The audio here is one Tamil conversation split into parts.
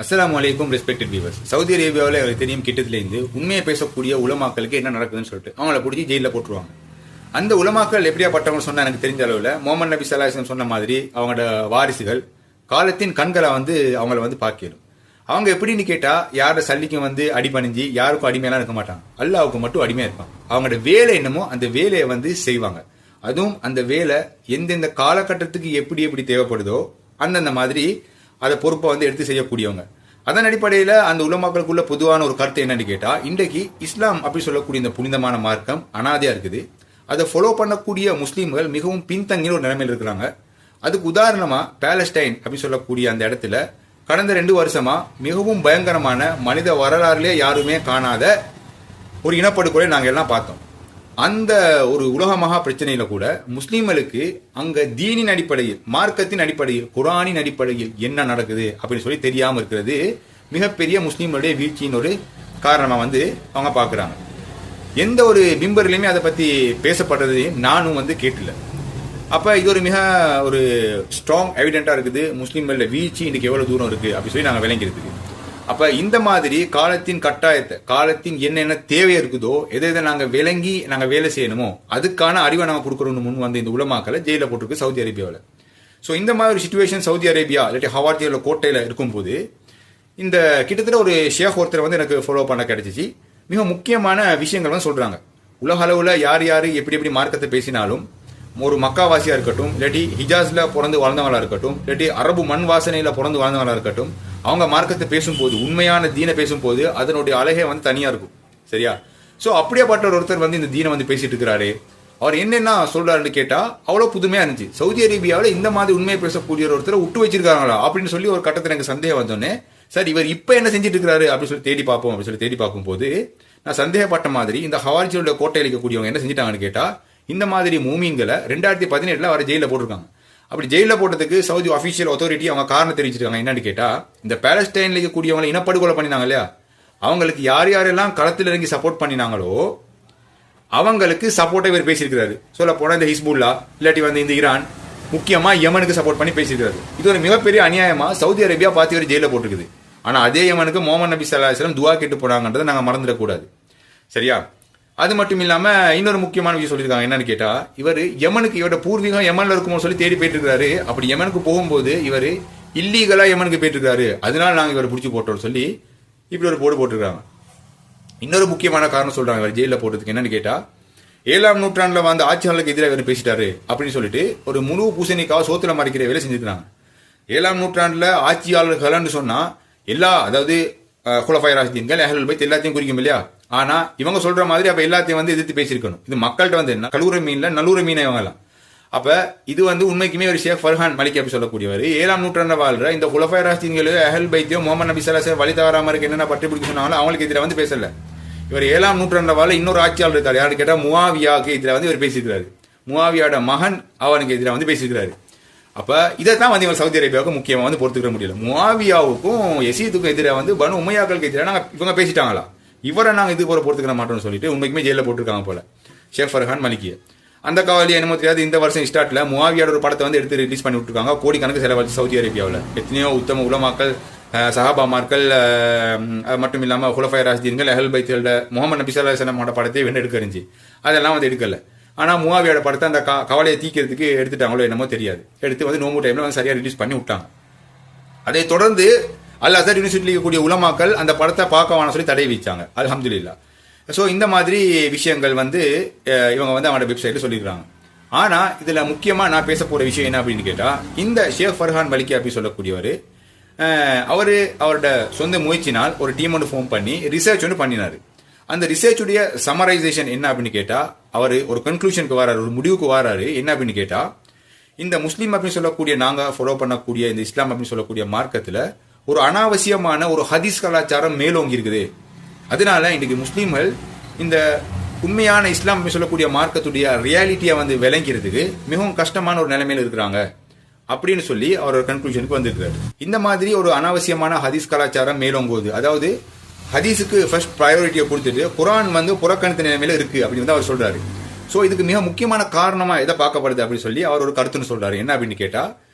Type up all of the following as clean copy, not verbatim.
அஸ்ஸலாமு அலைக்கும் ரெஸ்பெக்டட் வியூவர்ஸ். சவுதி அரேபியாவில் எனக்கு தெரியும் கிட்டத்திலேருந்து உண்மையை பேசக்கூடிய உலமாக்களுக்கு என்ன நடக்குதுன்னு சொல்லிட்டு அவங்கள பிடிச்சி ஜெயிலில் போட்டுருவாங்க. அந்த உலமாக்கள் எப்படியாப்பட்டவங்க சொன்னா எனக்கு தெரிஞ்ச அளவில் முகமது நபி ஸல்லல்லாஹு அலைஹி வஸல்லம் சொன்ன மாதிரி அவங்களோட வாரிசுகள் காலத்தின் கண்களை அவங்கள பார்க்கிடும். அவங்க எப்படின்னு கேட்டா யாரோட சல்லிக்கும் அடிபணிஞ்சு யாருக்கும் அடிமையெல்லாம் இருக்க மாட்டாங்க. அல்லாவுக்கு மட்டும் அடிமையா இருப்பாங்க. அவங்களோட வேலை என்னமோ அந்த வேலையை செய்வாங்க. அதுவும் அந்த வேலை எந்தெந்த காலகட்டத்துக்கு எப்படி எப்படி தேவைப்படுதோ அந்தந்த மாதிரி அதை பொறுப்பை எடுத்து செய்யக்கூடியவங்க. அதன் அடிப்படையில் அந்த உலமாக்களுக்குள்ள பொதுவான ஒரு கருத்து என்னன்னு கேட்டா, இன்றைக்கு இஸ்லாம் அப்படி சொல்லக்கூடிய இந்த புனிதமான மார்க்கம் அனாதையா இருக்குது. அதை ஃபாலோ பண்ணக்கூடிய முஸ்லீம்கள் மிகவும் பின்தங்கிய ஒரு நிலைமையில் இருக்கிறாங்க. அதுக்கு உதாரணமா பாலஸ்டைன் அப்படி சொல்லக்கூடிய அந்த இடத்துல கடந்த 2 வருஷமா மிகவும் பயங்கரமான மனித வரலாறுலேயே யாருமே காணாத ஒரு இனப்படுகொலை நாங்கள் எல்லாம் பார்த்தோம். அந்த ஒரு உலக மகா பிரச்சனையில கூட முஸ்லீம்களுக்கு அங்க தீனின் அடிப்படையில், மார்க்கத்தின் அடிப்படையில், குரானின் அடிப்படையில் என்ன நடக்குது அப்படின்னு சொல்லி தெரியாம இருக்கிறது மிகப்பெரிய முஸ்லீம்களுடைய வீழ்ச்சியின் ஒரு காரணமா அவங்க பாக்குறாங்க. எந்த ஒரு பிம்பர்லையுமே அதை பத்தி பேசப்படுறதையும் நானும் கேட்டல. அப்ப இது ஒரு மிக ஒரு ஸ்ட்ராங் எவிடென்டா இருக்குது முஸ்லீம்களோட வீழ்ச்சி இன்னைக்கு எவ்வளவு தூரம் இருக்கு அப்படின்னு சொல்லி நாங்கள் விளங்கிறதுக்கு. அப்ப இந்த மாதிரி காலத்தின் கட்டாயத்தை, காலத்தின் என்னென்ன தேவை இருக்குதோ, எதை நாங்கள் விளங்கி நாங்கள் வேலை செய்யணுமோ அதுக்கான அறிவை நாங்கள் கொடுக்கணும்னு முன் இந்த உலமாக்களை ஜெயில போட்டிருக்கு சவுதி அரேபியாவில். ஸோ இந்த மாதிரி சுச்சுவேஷன் சவுதி அரேபியா இல்லாட்டி ஹவார்த்தியோட கோட்டையில் இருக்கும்போது இந்த கிட்டத்தட்ட ஒரு ஷேக் ஒருத்தர் எனக்கு ஃபாலோ பண்ண கிடைச்சிச்சு. மிக முக்கியமான விஷயங்கள் சொல்றாங்க. உலக அளவில் யார் யார் எப்படி எப்படி மார்க்கத்தை பேசினாலும், ஒரு மக்காவாசியா இருக்கட்டும், இல்லாட்டி ஹிஜாஸ்ல பிறந்து வாழ்ந்தவங்களா இருக்கட்டும், இல்லாட்டி அரபு மண் வாசனையில பிறந்து வாழ்ந்தவங்களா இருக்கட்டும், அவங்க மார்க்கத்தை பேசும்போது, உண்மையான தீனை பேசும்போது அதனுடைய அழகே தனியா இருக்கும். சரியா? சோ அப்படியேப்பட்ட ஒருத்தர் இந்த தீனை பேசிட்டு இருக்கிறாரு. அவர் என்னென்ன சொல்றாருன்னு கேட்டா அவ்வளவு புதுமையா இருந்துச்சு. சவுதி அரேபியாவில் இந்த மாதிரி உண்மையை பேசக்கூடிய ஒருத்தரை விட்டு வச்சிருக்காங்களா அப்படின்னு சொல்லி ஒரு கட்டத்தில் எனக்கு சந்தேகம் வந்தோடனே, சார் இவர் இப்ப என்ன செஞ்சுட்டு இருக்கிறாரு அப்படின்னு சொல்லி தேடி பார்ப்போம் அப்படின்னு சொல்லி தேடி பார்க்கும்போது நான் சந்தேகப்பட்ட மாதிரி இந்த ஹவாரிஜியோட கோட்டையில் இருக்கக்கூடியவங்க என்ன செஞ்சிட்டாங்கன்னு கேட்டா, இந்த மாதிரி மூமீன்களை 2018 அவர் ஜெயில போட்டிருக்காங்க. அப்படி ஜெயில போட்டதுக்கு சவுதி அபிஷியல் அத்தாரிட்டி அவங்க காரணம் தெரிவிச்சிருக்காங்க. என்னன்னு கேட்டா, இந்த பாலஸ்டைன்ல இருக்கக்கூடியவங்களை இனப்படுகொலை பண்ணினாங்க இல்லையா, அவங்களுக்கு யார் யாரெல்லாம் களத்தில் இறங்கி சப்போர்ட் பண்ணினாங்களோ அவங்களுக்கு சப்போர்ட்டை இவர் பேசியிருக்கிறாரு. சொல்ல போனா இந்த ஹிஸ்புல்லா இல்லாட்டி இந்த ஈரான், முக்கியமா யமனுக்கு சப்போர்ட் பண்ணி பேசியிருக்கிறாரு. இது ஒரு மிகப்பெரிய அநியாயமா சவுதி அரேபியா பார்த்து இவர் ஜெயில போட்டிருக்குது. ஆனா அதே யமனுக்கு முகமது நபி ஸல்லல்லாஹு அலைஹி வஸல்லம் துவா கேட்டு போனாங்கன்றதை நாங்க மறந்துடக்கூடாது. சரியா? அது மட்டும் இல்லாம இன்னொரு முக்கியமான விஷயம் சொல்லியிருக்காங்க. என்னன்னு கேட்டா, இவர் யமனுக்கு, இவரோட பூர்வீகம் யமன்ல இருக்குமோ சொல்லி தேடி போயிட்டு இருக்காரு. அப்படி யமனுக்கு போகும்போது இவர் இல்லீகலா யமனுக்கு போயிட்டு இருக்காரு, அதனால நாங்க இவரை பிடிச்சி போட்டோம் சொல்லி இப்படி ஒரு போர்டு போட்டிருக்காங்க. இன்னொரு முக்கியமான காரணம் சொல்றாங்க இவர் ஜெயில போட்டதுக்கு. என்னன்னு கேட்டா, 7ஆம் நூற்றாண்டுல ஆட்சியாளருக்கு எதிராக இவர் பேசிட்டாரு அப்படின்னு சொல்லிட்டு ஒரு முழு பூசணிக்காக சோத்துல மறைக்கிற வேலை செஞ்சிருக்காங்க. 7ஆம் நூற்றாண்டுல ஆட்சியாளர்கள் சொன்னா எல்லா, அதாவது குலஃபாய் ராஷிதீன்கள், அஹ்லுல் பைத் எல்லாத்தையும் குறிக்கும் இல்லையா. ஆனா இவங்க சொல்ற மாதிரி அப்ப எல்லாத்தையும் எதிர்த்து பேசியிருக்கணும். இது மக்கள்கிட்ட என்ன கலூர மீன்ல நல்லூர மீன் இவங்க எல்லாம். அப்ப இது உண்மைக்குமே ஒரு ஷேக் ஃபர்ஹான் மலிக் அப்படி சொல்லக்கூடியவர் 7ஆம் நூற்றாண்டு வாழ்ற இந்த குலஃபாய் ராஷிதீன்கள், அஹ்லுல் பைத்தையும் முகமது நபி ஸல்லல்லாஹு அலைஹி வஸல்லம் வழி தவறாம இருக்கு என்னென்ன பற்றி பிடிக்க சொன்னாங்களோ அவங்களுக்கு எதிராக பேசல. இவர் 7ஆம் நூற்றாண்டு வாழ இன்னொரு ஆட்சியாளர் இருக்காரு. யாரு கேட்டா முஆவியாவுக்கு எதிராக இவர் பேசியிருக்கிறாரு. முஆவியாவோட மகன் அவனுக்கு எதிராக பேசியிருக்கிறாரு. அப்ப இதைத்தான் இவங்க சவுதி அரேபியாவுக்கு முக்கியமா பொறுத்துக்கிற முடியல. முஆவியாவுக்கும் யசீதுக்கும் எதிராக பனு உமையாக்களுக்கு எதிராக இவங்க பேசிட்டாங்களா, இவரை நாங்க இது போல பொறுத்துக்கிற மாட்டோம்னு சொல்லிட்டு உண்மைக்குமே ஜெயில போட்டிருக்காங்க போல ஷேக் ஃபர்ஹான் மலிக்கிய. அந்த காவலி என்னமோ தெரியாது, இந்த வருஷம் ஸ்டார்ட்ல முஆவியாவோட ஒரு படத்தை எடுத்து ரிலீஸ் பண்ணி விட்டுருக்காங்க. கோடிக்கணக்கு செலவழிச்சு சவுதி அரேபியாவில் எத்தனையோ உத்தம உலமாக்கள், சஹாபாமார்கள், மட்டும் இல்லாம குலஃபாய் ராஷிதீன்கள், அஹ்லுல் பைத்தோட முகமது நபி ஸல்லல்லாஹு அலைஹி வஸல்லம் படத்தை எடுக்க இருந்துச்சு. அதெல்லாம் எடுக்கல. ஆனா முஆவியாவோட படத்தை அந்த கவலையை தீக்கிறதுக்கு எடுத்துட்டாங்களோ என்னமோ தெரியாது, எடுத்து நோம்பு டைம்ல சரியா ரிலீஸ் பண்ணி விட்டாங்க. அதை தொடர்ந்து அல் அஸர் யூனிவர்சிட்டியில் இருக்கக்கூடிய உலமாக்கள் அந்த படத்தை பார்க்க வேணாம் சொல்லி தடை வச்சாங்க. அல்ஹம்துலில்லாஹ். ஸோ இந்த மாதிரி விஷயங்கள் இவங்க அவங்களோட வெப்சைட்ல சொல்லியிருக்காங்க. ஆனா இதுல முக்கியமா நான் பேச போற விஷயம் என்ன அப்படின்னு கேட்டா, இந்த ஷேக் ஃபர்ஹான் மலிக்கி அப்படி சொல்லக்கூடியவர் அவரோட சொந்த முயற்சினால் ஒரு டீம் ஃபார்ம் பண்ணி ரிசர்ச் பண்ணினாரு. அந்த ரிசர்ச்சுடைய சமரைசேஷன் என்ன அப்படின்னு கேட்டா, அவர் ஒரு கன்க்ளூஷனுக்கு வராரு, ஒரு முடிவுக்கு வராரு. என்ன அப்படின்னு கேட்டா, இந்த முஸ்லீம் அப்படின்னு சொல்லக்கூடிய நாங்க ஃபாலோ பண்ணக்கூடிய இந்த இஸ்லாம் அப்படின்னு சொல்லக்கூடிய மார்க்கத்துல ஒரு அனாவசியமான ஒரு ஹதீஸ் கலாச்சாரம் மேலோங்கி இருக்குது. அதனால இன்னைக்கு முஸ்லீம்கள் இந்த உண்மையான இஸ்லாம் அப்படின்னு சொல்லக்கூடிய மார்க்கத்துடைய ரியாலிட்டியை விளங்கிறதுக்கு மிகவும் கஷ்டமான ஒரு நிலைமையில இருக்கிறாங்க அப்படின்னு சொல்லி அவர் ஒரு கன்க்ளூஷனுக்கு வந்திருக்கிறாரு. இந்த மாதிரி ஒரு அனாவசியமான ஹதீஸ் கலாச்சாரம் மேலோங்குவது, அதாவது ஹதீஸுக்கு ஃபர்ஸ்ட் ப்ரையாரிட்டியை கொடுத்துட்டு குரான் புறக்கணித்த நிலைமையில இருக்கு அப்படின்னு அவர் சொல்றாரு. ஸோ இதுக்கு மிக முக்கியமான காரணமா எதை பார்க்கப்படுது அப்படின்னு சொல்லி அவர் ஒரு கருத்துன்னு சொல்றாரு. என்ன அப்படின்னு கேட்டா,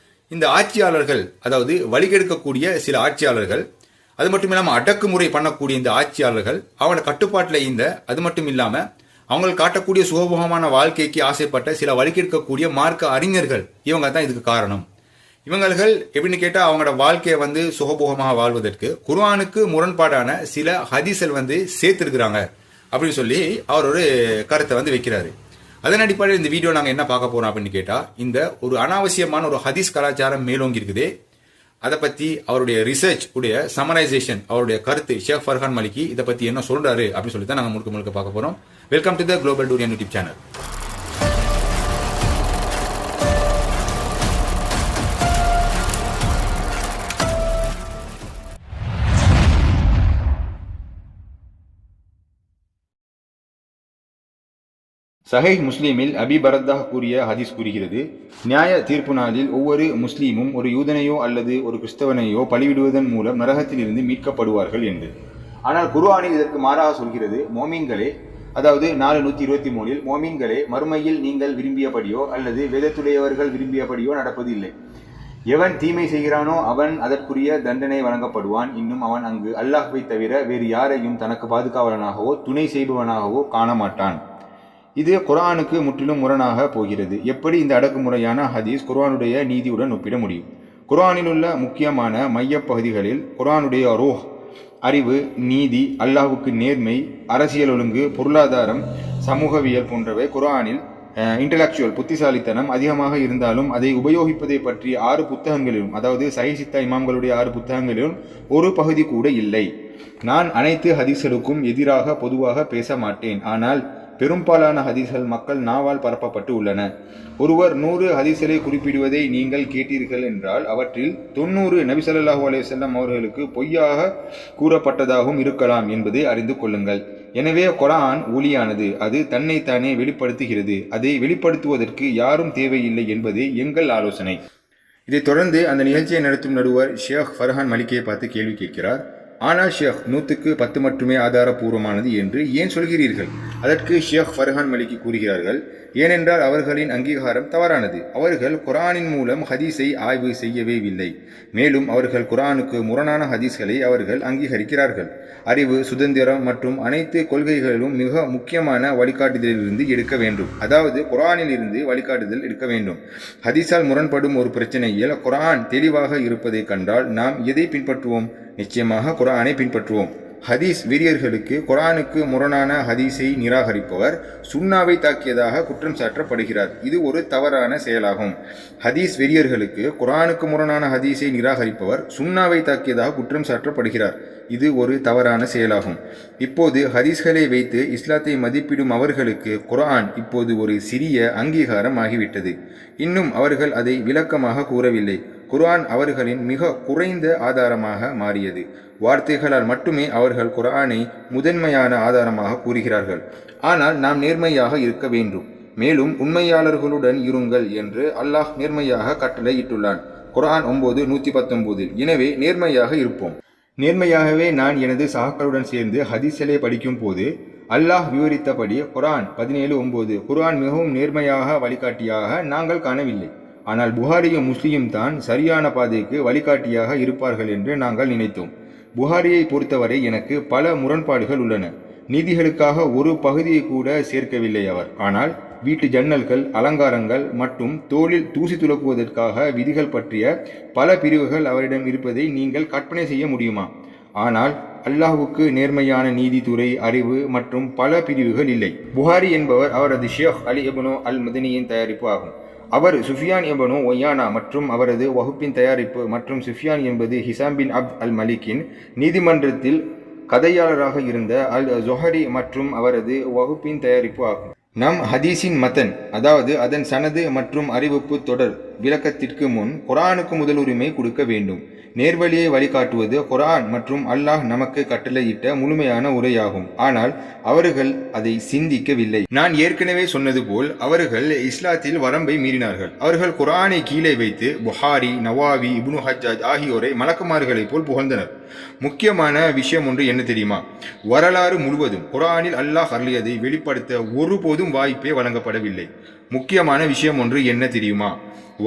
இந்த ஆட்சியாளர்கள், அதாவது வழிகெடுக்கக்கூடிய சில ஆட்சியாளர்கள் அது மட்டும் இல்லாமல் அடக்குமுறை பண்ணக்கூடிய இந்த ஆட்சியாளர்கள் அவங்களோட கட்டுப்பாட்டில் அது மட்டும் இல்லாமல் அவங்க காட்டக்கூடிய சுகபோகமான வாழ்க்கைக்கு ஆசைப்பட்ட சில வழிகெடுக்கக்கூடிய மார்க்க அறிஞர்கள் இவங்க தான் இதுக்கு காரணம். இவங்கள் எப்படின்னு கேட்டால் அவங்களோட வாழ்க்கையை சுகபோகமாக வாழ்வதற்கு குர்ஆனுக்கு முரண்பாடான சில ஹதீஸல் சேர்த்திருக்கிறாங்க அப்படின்னு சொல்லி அவர் ஒரு கருத்தை வைக்கிறாரு. அதன் அடிப்படையில் இந்த வீடியோ நாங்கள் என்ன பார்க்க போறோம் அப்படின்னு கேட்டால், இந்த ஒரு அனாவசியமான ஒரு ஹதீஸ் கலாச்சாரம் மேலோங்கி இருக்குது. அதை பற்றி அவருடைய ரிசர்ச் உடைய சமரைசேஷன், அவருடைய கருத்து ஷேக் ஃபர்ஹான் மலிக்கி இதை பற்றி என்ன சொல்றாரு அப்படின்னு சொல்லி தான் நாங்கள் முழுக்க பார்க்க போறோம். Welcome to the global tourian YouTube channel. Sahih முஸ்லீமில் அபி பரத்தா கூறிய ஹதீஸ் கூறுகிறது, நியாய தீர்ப்பு நாளில் ஒவ்வொரு முஸ்லீமும் ஒரு யூதனையோ அல்லது ஒரு கிறிஸ்தவனையோ பலிவிடுவதன் மூலம் நரகத்தில் இருந்து மீட்கப்படுவார்கள் என்று. ஆனால் குர்ஆனில் இதற்கு மாறாக சொல்கிறது, மோமீன்களே, அதாவது 423 மோமீன்களே, மறுமையில் நீங்கள் விரும்பியபடியோ அல்லது வேதத்துடையவர்கள் விரும்பியபடியோ நடப்பது இல்லை. எவன் தீமை செய்கிறானோ அவன் அதற்குரிய தண்டனை வழங்கப்படுவான். இன்னும் அவன் அங்கு அல்லாஹ்வை தவிர வேறு யாரையும் தனக்கு பாதுகாவலனாகவோ துணை செய்பவனாகவோ காண மாட்டான். இது குர்ஆனுக்கு முற்றிலும் முரணாக போகிறது. எப்படி இந்த அடக்குமுறையான ஹதீஸ் குர்ஆனுடைய நீதியுடன் ஒப்பிட முடியும்? குர்ஆனில் உள்ள முக்கியமான மையப்பகுதிகளில் குர்ஆனுடைய ரூஹ், அறிவு, நீதி, அல்லாஹ்வுக்கு நேர்மை, அரசியல் ஒழுங்கு, பொருளாதாரம், சமூகவியல் போன்றவை குர்ஆனில் இன்டலெக்சுவல் புத்திசாலித்தனம் அதிகமாக இருந்தாலும் அதை உபயோகிப்பதை பற்றி 6 புத்தகங்களிலும், அதாவது சஹீஹ் இமாம்களுடைய 6 புத்தகங்களிலும் ஒரு பகுதி கூட இல்லை. நான் அனைத்து ஹதீஸ்களுக்கும் எதிராக பொதுவாக பேச மாட்டேன். ஆனால் பெரும்பாலான ஹதீஸ்கள் மக்கள் நாவால் பரப்பப்பட்டு உள்ளன. ஒருவர் 100 ஹதீஸ்களை குறிப்பிடுவதை நீங்கள் கேட்டீர்கள் என்றால் அவற்றில் 90 நபி ஸல்லல்லாஹு அலைஹி வஸல்லம் அவர்களுக்கு பொய்யாக கூறப்பட்டதாகவும் இருக்கலாம் என்பதை அறிந்து கொள்ளுங்கள். எனவே குர்ஆன் ஒளியானது, அது தன்னைத்தானே வெளிப்படுத்துகிறது. அதை வெளிப்படுத்துவதற்கு யாரும் தேவையில்லை என்பதே எங்கள் ஆலோசனை. இதைத் தொடர்ந்து அந்த நிகழ்ச்சியை நடத்தும் நடுவர் ஷேக் ஃபர்ஹான் மலிக்கியை பார்த்து கேள்வி கேட்கிறார். ஆனால் ஷேக் 100க்கு 10 மட்டுமே ஆதாரபூர்வமானது என்று ஏன் சொல்கிறீர்கள்? அதற்கு ஷேக் ஃபர்ஹான் மலிக்கி கூறுகிறார்கள், ஏனென்றால் அவர்களின் அங்கீகாரம் தவறானது. அவர்கள் குர்ஆனின் மூலம் ஹதீஸை ஆய்வு செய்யவே இல்லை. மேலும் அவர்கள் குர்ஆனுக்கு முரணான ஹதீஸ்களை அவர்கள் அங்கீகரிக்கிறார்கள். அறிவு, சுதந்திரம் மற்றும் அனைத்து கொள்கைகளிலும் மிக முக்கியமான வழிகாட்டுதலிலிருந்து எடுக்க வேண்டும். அதாவது குர்ஆனில் இருந்து வழிகாட்டுதல் எடுக்க வேண்டும். ஹதீஸால் முரண்படும் ஒரு பிரச்சனையில் குர்ஆன் தெளிவாக இருப்பதை கண்டால் நாம் எதை பின்பற்றுவோம்? நிச்சயமாக குர்ஆனை பின்பற்றுவோம். ஹதீஸ் வெறியர்களுக்கு குர்ஆனுக்கு முரணான ஹதீஸை நிராகரிப்பவர் சுன்னாவை தாக்கியதாக குற்றம் சாட்டப்படுகிறார். இது ஒரு தவறான செயலாகும். ஹதீஸ் வெறியர்களுக்கு குர்ஆனுக்கு முரணான ஹதீஸை நிராகரிப்பவர் சுன்னாவை தாக்கியதாக குற்றம் சாட்டப்படுகிறார். இது ஒரு தவறான செயலாகும். இப்போது ஹதீஸ்களை வைத்து இஸ்லாத்தை மதிப்பிடும் அவர்களுக்கு குர்ஆன் இப்போது ஒரு சிறிய அங்கீகாரம் ஆகிவிட்டது. இன்னும் அவர்கள் அதை விளக்கமாக கூறவில்லை. குர்ஆன் அவர்களின் மிக குறைந்த ஆதாரமாக மாறியது. வார்த்தைகளால் மட்டுமே அவர்கள் குர்ஆனை முதன்மையான ஆதாரமாக கூறுகிறார்கள். ஆனால் நாம் நேர்மையாக இருக்க வேண்டும். மேலும் உண்மையாளர்களுடன் இருங்கள் என்று அல்லாஹ் நேர்மையாக கட்டளையிட்டுள்ளான். குர்ஆன் 9:119. எனவே நேர்மையாக இருப்போம். நேர்மையாகவே நான் எனது சகாக்களுடன் சேர்ந்து ஹதீஸ்களை படிக்கும் போது அல்லாஹ் விவரித்தபடி குர்ஆன் 17:9 குர்ஆன் மிகவும் நேர்மையாக வழிகாட்டியாக நாங்கள் காணவில்லை. ஆனால் புகாரியும் முஸ்லியும் தான் சரியான பாதைக்கு வழிகாட்டியாக இருப்பார்கள் என்று நாங்கள் நினைத்தோம். புகாரியை பொறுத்தவரை எனக்கு பல முரண்பாடுகள் உள்ளன. நீதிகளுக்காக ஒரு பகுதியை கூட சேர்க்கவில்லை அவர். ஆனால் வீட்டு ஜன்னல்கள், அலங்காரங்கள் மற்றும் தோளில் தூசி துலக்குவதற்காக விதிகள் பற்றிய பல பிரிவுகள் அவரிடம் இருப்பதை நீங்கள் கற்பனை செய்ய முடியுமா? ஆனால் அல்லாஹ்வுக்கு நேர்மையான நீதித்துறை, அறிவு மற்றும் பல பிரிவுகள் இல்லை. புகாரி என்பவர் அவரது ஷேக் அலி இப்னு அல் மதனியின் தயாரிப்பு ஆகும். அவர் சுஃபியான் இப்னு ஒய்யானா மற்றும் அவரது வகுப்பின் தயாரிப்பு மற்றும் சுஃபியான் என்பது ஹிசாம் பின் அப்த் அல் மலிக்கின் நீதிமன்றத்தில் கதையாளராக இருந்த அல் ஜொஹரி மற்றும் அவரது வகுப்பின் தயாரிப்பு ஆகும். நம் ஹதீஸின் மத்தன், அதாவது அதன் சனது மற்றும் அறிவிப்பு தொடர் விளக்கத்திற்கு முன் குர்ஆனுக்கு முதலுரிமை கொடுக்க வேண்டும். நேர்வழியை வழிகாட்டுவது குர்ஆன் மற்றும் அல்லாஹ் நமக்கு கட்டளையிட்ட முழுமையான உரையாகும். ஆனால் அவர்கள் அதை சிந்திக்கவில்லை. நான் ஏற்கனவே சொன்னது போல் அவர்கள் இஸ்லாத்தில் வரம்பை மீறினார்கள். அவர்கள் குர்ஆனை கீழே வைத்து புகாரி, நவாவி, இப்னு ஹஜ்ஜாஜ் ஆகியோரை மலக்குமார்களைப் போல் புகழ்ந்தனர். முக்கியமான விஷயம் ஒன்று என்ன தெரியுமா? வரலாறு முழுவதும் குர்ஆனில் அல்லாஹ் அருளியதை வெளிப்படுத்த ஒருபோதும் வாய்ப்பே வழங்கப்படவில்லை. முக்கியமான விஷயம் ஒன்று என்ன தெரியுமா?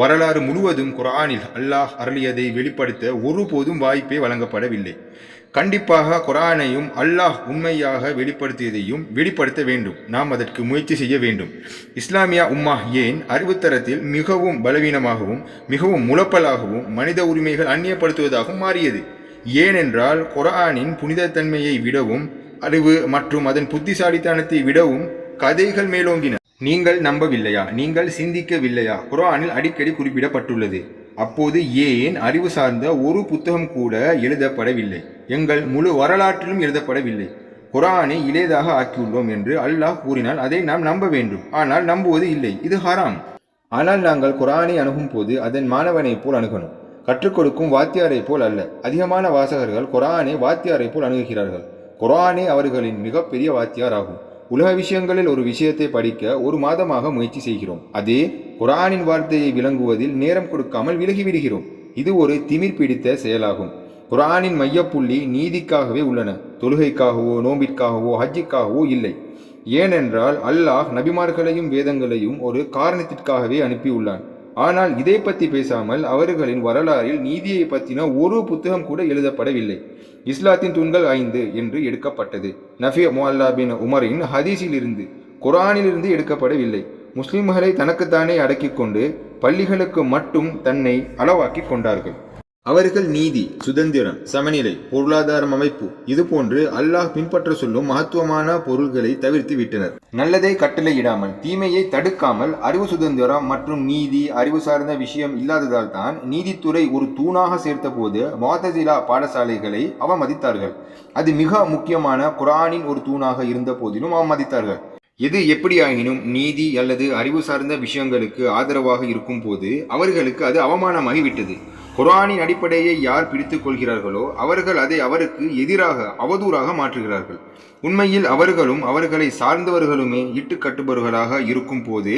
வரலாறு முழுவதும் குர்ஆனில் அல்லாஹ் அருளியதை வெளிப்படுத்த ஒருபோதும் வாய்ப்பே வழங்கப்படவில்லை. கண்டிப்பாக குர்ஆனையும் அல்லாஹ் உண்மையாக வெளிப்படுத்தியதையும் வெளிப்படுத்த வேண்டும். நாம் அதற்கு முயற்சி செய்ய வேண்டும். இஸ்லாமிய உம்மா ஏன் அறிவுத்தரத்தில் மிகவும் பலவீனமாகவும் மிகவும் முழப்பலாகவும் மனித உரிமைகள் அந்நியப்படுத்துவதாகவும் மாறியது? ஏனென்றால் குர்ஆனின் புனிதத்தன்மையை விடவும் அறிவு மற்றும் அதன் புத்திசாலித்தனத்தை விடவும் கதைகள் மேலோங்கின. நீங்கள் நம்பவில்லையா? நீங்கள் சிந்திக்கவில்லையா? குர்ஆனில் அடிக்கடி குறிப்பிடப்பட்டுள்ளது. அப்போது ஏன் அறிவு சார்ந்த ஒரு புத்தகம் கூட எழுதப்படவில்லை? எங்கள் முழு வரலாற்றிலும் எழுதப்படவில்லை. குர்ஆனை இலேதாக ஆக்கியுள்ளோம் என்று அல்லாஹ் கூறினால் அதை நாம் நம்ப வேண்டும். ஆனால் நம்புவது இல்லை. இது ஹராம். ஆனால் நாங்கள் குர்ஆனை அணுகும் போது அதன் மாணவனைப் போல் அணுகணும். கற்றுக் கொடுக்கும் வாத்தியாரை போல் அல்ல. அதிகமான வாசகர்கள் குர்ஆனை வாத்தியாரை போல் அணுகுகிறார்கள். குர்ஆனே அவர்களின் மிகப்பெரிய வாத்தியார் ஆகும். உலக விஷயங்களில் ஒரு விஷயத்தை படிக்க ஒரு மாதமாக முயற்சி செய்கிறோம். அதே குர்ஆனின் வார்த்தையை விளங்குவதில் நேரம் கொடுக்காமல் விலகிவிடுகிறோம். இது ஒரு திமிர் பிடித்த செயலாகும். குர்ஆனின் மையப்புள்ளி நீதிக்காகவே உள்ளன. தொழுகைக்காகவோ நோம்பிற்காகவோ ஹஜ்ஜிக்காகவோ இல்லை. ஏனென்றால் அல்லாஹ் நபிமார்களையும் வேதங்களையும் ஒரு காரணத்திற்காகவே அனுப்பியுள்ளான். ஆனால் இதை பற்றி பேசாமல் அவர்களின் வரலாறில் நீதியை பற்றின ஒரு புத்தகம் கூட எழுதப்படவில்லை. இஸ்லாத்தின் தூண்கள் 5 என்று எடுக்கப்பட்டது. நஃபி முஅல்லா பின் உமரின் ஹதீஸில் இருந்து, குர்ஆனிலிருந்து எடுக்கப்படவில்லை. முஸ்லிம்களை தனக்குத்தானே அடக்கிக் கொண்டு பள்ளிகளுக்கு மட்டும் தன்னை அளவாக்கி கொண்டார்கள். அவர்கள் நீதி, சுதந்திரம், சமநிலை, பொருளாதார அமைப்பு இதுபோன்று அல்லாஹ் பின்பற்ற சொல்லும் மகத்துவமான பொருள்களை தவிர்த்து விட்டனர். நல்லதை கட்டளையிடாமல் தீமையை தடுக்காமல் அறிவு சுதந்திரம் மற்றும் நீதி அறிவு சார்ந்த விஷயம் இல்லாததால் தான் நீதித்துறை ஒரு தூணாக சேர்த்த போது முஅத்தஸிலா பாடசாலைகளை அவமதித்தார்கள். அது மிக முக்கியமான குர்ஆனின் ஒரு தூணாக இருந்த போதிலும் அவமதித்தார்கள். எது எப்படியாயினும் நீதி அல்லது அறிவு சார்ந்த விஷயங்களுக்கு ஆதரவாக இருக்கும் போது அவர்களுக்கு அது அவமானமாகிவிட்டது. குர்ஆனின் அடிப்படையை யார் பிடித்துக் கொள்கிறார்களோ அவர்கள் அதை அவருக்கு எதிராக அவதூறாக மாற்றுகிறார்கள். உண்மையில் அவர்களும் அவர்களை சார்ந்தவர்களுமே இட்டுக்கட்டுபவர்களாக இருக்கும் போது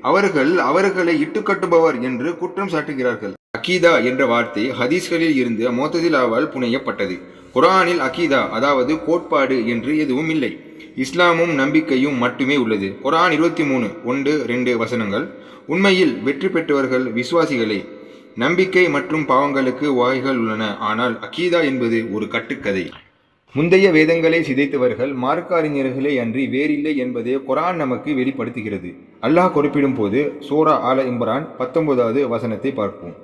அவர்களை இட்டுக்கட்டுபவர் என்று குற்றம் சாட்டுகிறார்கள். அகீதா என்ற வார்த்தை ஹதீஸ்களில் இருந்து முஅத்தஸிலாவால் புனையப்பட்டது. குர்ஆனில் அகீதா அதாவது கோட்பாடு என்று எதுவும் இல்லை. இஸ்லாமும் நம்பிக்கையும் மட்டுமே உள்ளது. குர்ஆன் 23:1-2 வசனங்கள். உண்மையில் வெற்றி பெற்றவர்கள் விசுவாசிகளே. நம்பிக்கை மற்றும் பாவங்களுக்கு வகைகள் உள்ளன. ஆனால் அகீதா என்பது ஒரு கட்டுக்கதை. முந்தைய வேதங்களை சிதைத்தவர்கள் மார்க்க அறிஞர்களே அன்றி வேறில்லை என்பதை குர்ஆன் நமக்கு வெளிப்படுத்துகிறது. அல்லாஹ் குறிப்பிடும் போது சூரா ஆல இம்ரான் 19வது வசனத்தை பார்ப்போம்.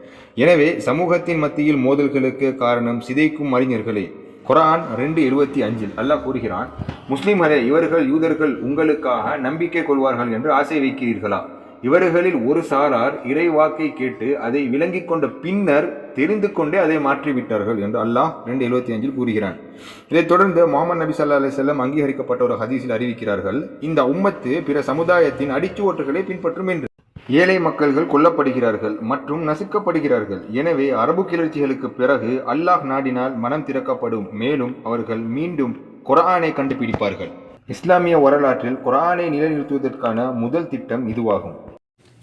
எனவே சமூகத்தின் மத்தியில் மோதல்களுக்கு காரணம் சிதைக்கும் அறிஞர்களே. குர்ஆன் 2:75 அல்லாஹ் கூறுகிறான், முஸ்லிம்களே, இவர்கள் யூதர்கள் உங்களுக்காக நம்பிக்கை கொள்வார்கள் என்று ஆசை வைக்கிறீர்களா? இவர்களில் ஒரு சாரார் இறைவாக்கை கேட்டு அதை விளங்கிக் கொண்ட பின்னர் தெரிந்து கொண்டே அதை மாற்றிவிட்டார்கள் என்று அல்லாஹ் 2:75 கூறுகிறான். இதைத் தொடர்ந்து முஹம்மது நபி ஸல்லல்லாஹு அலைஹி வஸல்லம் அங்கீகரிக்கப்பட்ட ஒரு ஹதீஸில் அறிவிக்கிறார்கள், இந்த உம்மத்து பிற சமுதாயத்தின் அடிச்சுவட்டுகளை பின்பற்றும் என்று. ஏழை மக்கள்கள் கொல்லப்படுகிறார்கள் மற்றும் நசுக்கப்படுகிறார்கள். எனவே அரபு கிளர்ச்சிகளுக்கு பிறகு அல்லாஹ் நாடினால் மனம் திறக்கப்படும். மேலும் அவர்கள் மீண்டும் குர்ஆனை கண்டுபிடிப்பார்கள். இஸ்லாமிய வரலாற்றில் குர்ஆனை நிலைநிறுத்துவதற்கான முதல் திட்டம் இதுவாகும்.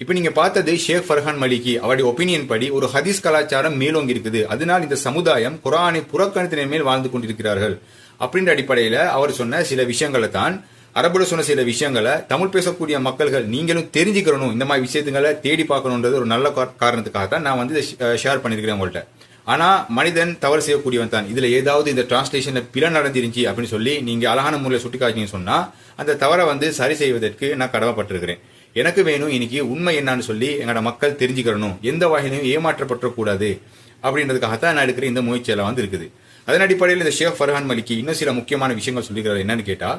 இப்போ நீங்க பார்த்தது ஷேக் ஃபர்ஹான் மலிகி அவருடைய ஒப்பீனியன் படி ஒரு ஹதீஸ் கலாச்சாரம் மேலோங்கி இருக்குது. அதனால் இந்த சமுதாயம் குர்ஆனை புறக்கணித்தின் மேல் வாழ்ந்து கொண்டிருக்கிறார்கள் அப்படின்ற அடிப்படையில அவர் சொன்ன சில விஷயங்களை தான், அரபுல சொன்ன சில விஷயங்களை தமிழ் பேசக்கூடிய மக்கள்கள் நீங்களும் தெரிஞ்சுக்கணும், இந்த மாதிரி விஷயத்துங்களை தேடி பார்க்கணுன்றது ஒரு நல்ல காரணத்துக்காக தான் நான் இதை ஷேர் பண்ணிருக்கிறேன் உங்கள்கிட்ட. ஆனா மனிதன் தவறு செய்யக்கூடியவன் தான். இதுல ஏதாவது இந்த டிரான்ஸ்லேஷன்ல பிழை நடந்துருந்துச்சு அப்படின்னு சொல்லி நீங்க அழகான முறையில் சுட்டிக்காட்டினீங்கன்னு சொன்னா அந்த தவறை சரி செய்வதற்கு நான் கடமைப்பட்டிருக்கிறேன். எனக்கு வேணும் இன்னைக்கு உண்மை என்னன்னு சொல்லி எங்களோட மக்கள் தெரிஞ்சுக்கணும், எந்த வகையிலையும் ஏமாற்றப்படக்கூடாது அப்படின்றதுக்காகத்தான் நான் எடுக்கிற இந்த முயற்சியெல்லாம் இருக்குது. அதன் அடிப்படையில் இந்த ஷேக் ஃபர்ஹான் மலிகி இன்னும் சில முக்கியமான விஷயங்கள் சொல்லிக்கிறார். என்னன்னு கேட்டா,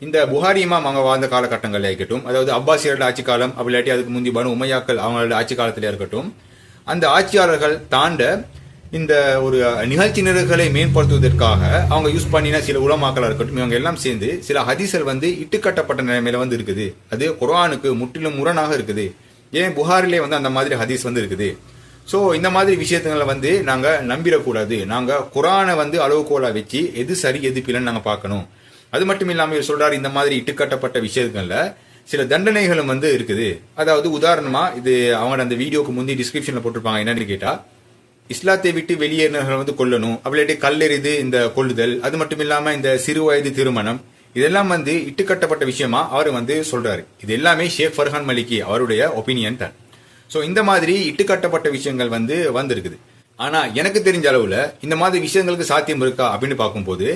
இந்த புகாரி இமாம் அவங்க வாழ்ந்த காலகட்டங்கள்ல இருக்கட்டும், அதாவது அப்பாசியர்களோட ஆட்சி காலம், அப்படி இல்லாட்டி அதுக்கு முந்தி பனு உமையாக்கள் அவங்களோட ஆட்சி காலத்திலே இருக்கட்டும், அந்த ஆட்சியாளர்கள் தாண்ட இந்த ஒரு நிகழ்ச்சி நிரல்களை மேம்படுத்துவதற்காக அவங்க யூஸ் பண்ணின சில உலமாக்களா இருக்கட்டும், இவங்க எல்லாம் சேர்ந்து சில ஹதீஸ்கள் இட்டுக்கட்டப்பட்ட நிலைமையில இருக்குது. அது குர்ஆனுக்கு முற்றிலும் முரணாக இருக்குது. ஏன் புகாரிலே அந்த மாதிரி ஹதீஸ் இருக்குது. ஸோ இந்த மாதிரி விஷயத்துங்களை நாங்க நம்பிடக்கூடாது. நாங்க குர்ஆனை அளவுகோலா வச்சு எது சரி எது பிள்ளைன்னு நாங்க பார்க்கணும். அது மட்டும் இல்லாமல் சொல்றாரு, இந்த மாதிரி இட்டுக்கட்டப்பட்ட விஷயங்கள்ல சில தண்டனைகளும் இருக்குது. அதாவது உதாரணமா இது அவங்க அந்த வீடியோக்கு முந்தி டிஸ்கிரிப்ஷன்ல போட்டிருப்பாங்க. என்னன்னு கேட்டா, இஸ்லாத்தை விட்டு வெளியேறினர்கள் கொல்லணும், அப்படியே கல்லெறிது இந்த கொள்ளுதல், அது மட்டும் இல்லாம இந்த சிறு வயது திருமணம், இதெல்லாம் வந்து இட்டுக்கட்டப்பட்ட விஷயமா அவர் வந்து சொல்றாரு. இது எல்லாமே ஷேக் ஃபர்ஹான் மலிக்கி அவருடைய ஒப்பீனியன் தான். ஸோ இந்த மாதிரி இட்டுக்கட்டப்பட்ட விஷயங்கள் வந்து வந்திருக்குது. ஆனா எனக்கு தெரிஞ்ச அளவுல இந்த மாதிரி விஷயங்களுக்கு சாத்தியம் இருக்கா அப்படின்னு பார்க்கும்போது,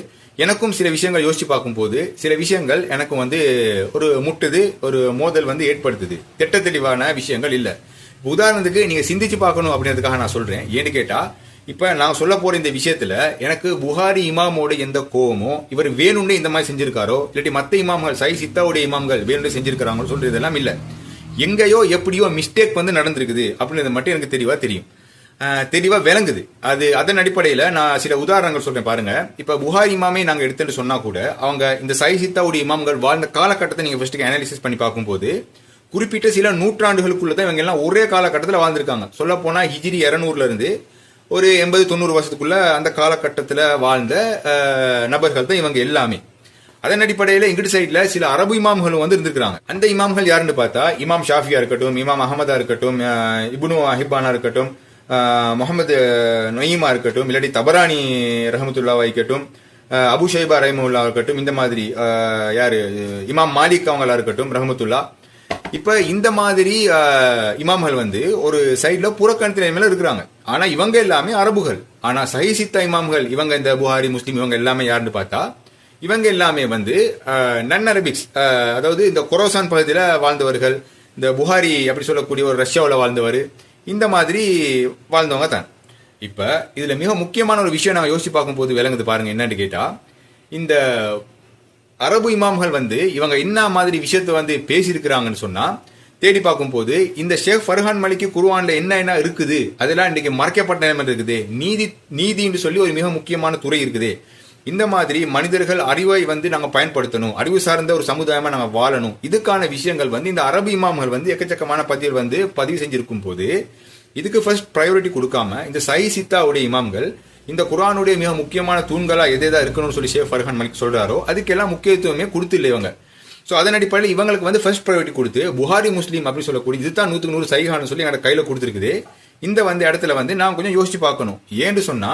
எனக்கும் சில விஷயங்கள் யோசிச்சு பார்க்கும்போது சில விஷயங்கள் எனக்கு வந்து ஒரு முட்டுது, ஒரு மோதல் வந்து ஏற்படுத்துது. திட்ட தெளிவான விஷயங்கள் இல்ல. உதாரணத்துக்கு நீங்க சிந்திச்சு பார்க்கணும் அப்படின்றதுக்காக நான் சொல்றேன். ஏன்னு கேட்டா, இப்ப நான் சொல்ல போற இந்த விஷயத்துல எனக்கு புகாரி இமாமோட எந்த கோவமோ, இவர் வேணும்னு இந்த மாதிரி செஞ்சிருக்காரோ, இல்லாட்டி மத்த இமாம்கள் சித்தாவுடைய இமாம்கள் வேணும்னு செஞ்சிருக்காங்களோ சொல்றது எல்லாம் இல்ல. எங்கேயோ எப்படியோ மிஸ்டேக் வந்து நடந்திருக்குது அப்படின்றது மட்டும் எனக்கு தெளிவா விளங்குது. அதன் அடிப்படையில நான் சில உதாரணங்கள் சொல்றேன் பாருங்க. இப்ப புகாரி இமாமே நாங்க எடுத்துட்டு சொன்னா கூட, அவங்க இந்த சித்தாவுடைய இமாம்கள் வாழ்ந்த காலகட்டத்தை நீங்க ஃபர்ஸ்ட் அனாலிசிஸ் பண்ணி பார்க்கும்போது, குறிப்பிட்ட சில நூற்றாண்டுகளுக்குள்ளதான் இவங்க எல்லாம் ஒரே காலகட்டத்தில் வாழ்ந்திருக்காங்க. சொல்ல போனா ஹிஜ்ரி 200 இருந்து ஒரு 80-90 வருஷத்துக்குள்ள அந்த காலகட்டத்தில் வாழ்ந்த நபர்கள் தான் இவங்க எல்லாமே. அதன் அடிப்படையில் இங்கிட்டு சைட்ல சில அரபு இமாம்களும் வந்து இருந்திருக்காங்க. அந்த இமாம்கள் யாருன்னு பார்த்தா, இமாம் ஷாஃபியா இருக்கட்டும், இமாம் அஹமதா இருக்கட்டும், இப்னு ஹிப்பானா இருக்கட்டும், முகமது நொய்மா இருக்கட்டும், இல்லாட்டி தபரானி ரஹமத்துல்லாவா இருக்கட்டும், அபு ஷைபா ரஹிமுல்லா இருக்கட்டும், இந்த மாதிரி யாரு இமாம் மாலிக் அவங்களா இருக்கட்டும் ரஹமத்துல்லா. இப்ப இந்த மாதிரி இமாம்கள் வந்து ஒரு சைட்ல புறக்கணித்த நிலைமையில இருக்கிறாங்க. ஆனா இவங்க எல்லாமே அரபுகள். ஆனா சித்தா இமாம்கள் இவங்க இந்த புகாரி முஸ்லீம் இவங்க எல்லாமே யாருன்னு பார்த்தா, இவங்க எல்லாமே வந்து நன் அரபிக்ஸ், அதாவது இந்த கொரோசான் பகுதியில் வாழ்ந்தவர்கள். இந்த புகாரி அப்படி சொல்லக்கூடிய ஒரு ரஷ்யாவில் வாழ்ந்தவர், இந்த மாதிரி வாழ்ந்தவங்க தான். இப்ப இதுல மிக முக்கியமான ஒரு விஷயம் நான் யோசிச்சு பார்க்கும்போது விளங்குது பாருங்க. என்னன்னு கேட்டா, இந்த அரபு இமாம்கள் வந்து இவங்க என்ன மாதிரி விஷயத்த வந்து பேசியிருக்கிறாங்கன்னு சொன்னா, தேடி பார்க்கும்போது இந்த ஷேக் ஃபர்ஹான் மலிக்கி குர்ஆன்ல என்ன இருக்குது, அதெல்லாம் இன்னைக்கு மறைக்கப்பட்ட நிலைமை இருக்குது. நீதின்னு சொல்லி ஒரு மிக முக்கியமான துறை இருக்குது. இந்த மாதிரி மனிதர்கள் அறிவை வந்து நாங்க பயன்படுத்தணும், அறிவு சார்ந்த ஒரு சமுதாயமா நாங்க வாழணும், இதுக்கான விஷயங்கள் வந்து இந்த அரபு இமாம்கள் வந்து எக்கச்சக்கமான பத்தியில் வந்து பதிவு செஞ்சிருக்கும் போது, இதுக்கு ஃபர்ஸ்ட் ப்ரையாரிட்டி கொடுக்காம இந்த சித்தாவுடைய இமாம்கள் இந்த குர்ஆனுடைய மிக முக்கியமான தூண்களா எதா இருக்கணும்னு சொல்லி ஷேக் ஃபர்ஹான் மலிக் சொல்றாரோ அதுக்கெல்லாம் முக்கியத்துவமே கொடுத்து இல்லை இவங்க. ஸோ அதன் அடிப்படையில் இவங்களுக்கு வந்து ஃபர்ஸ்ட் ப்ரையாரிட்டி கொடுத்து புகாரி முஸ்லீம் அப்படின்னு சொல்லக்கூடிய இதுதான் 100% சைஹான்னு சொல்லி எங்களோட கையில கொடுத்துருக்குது. இந்த வந்து இடத்துல வந்து நான் கொஞ்சம் யோசிச்சு பார்க்கணும். ஏன்னு சொன்னா,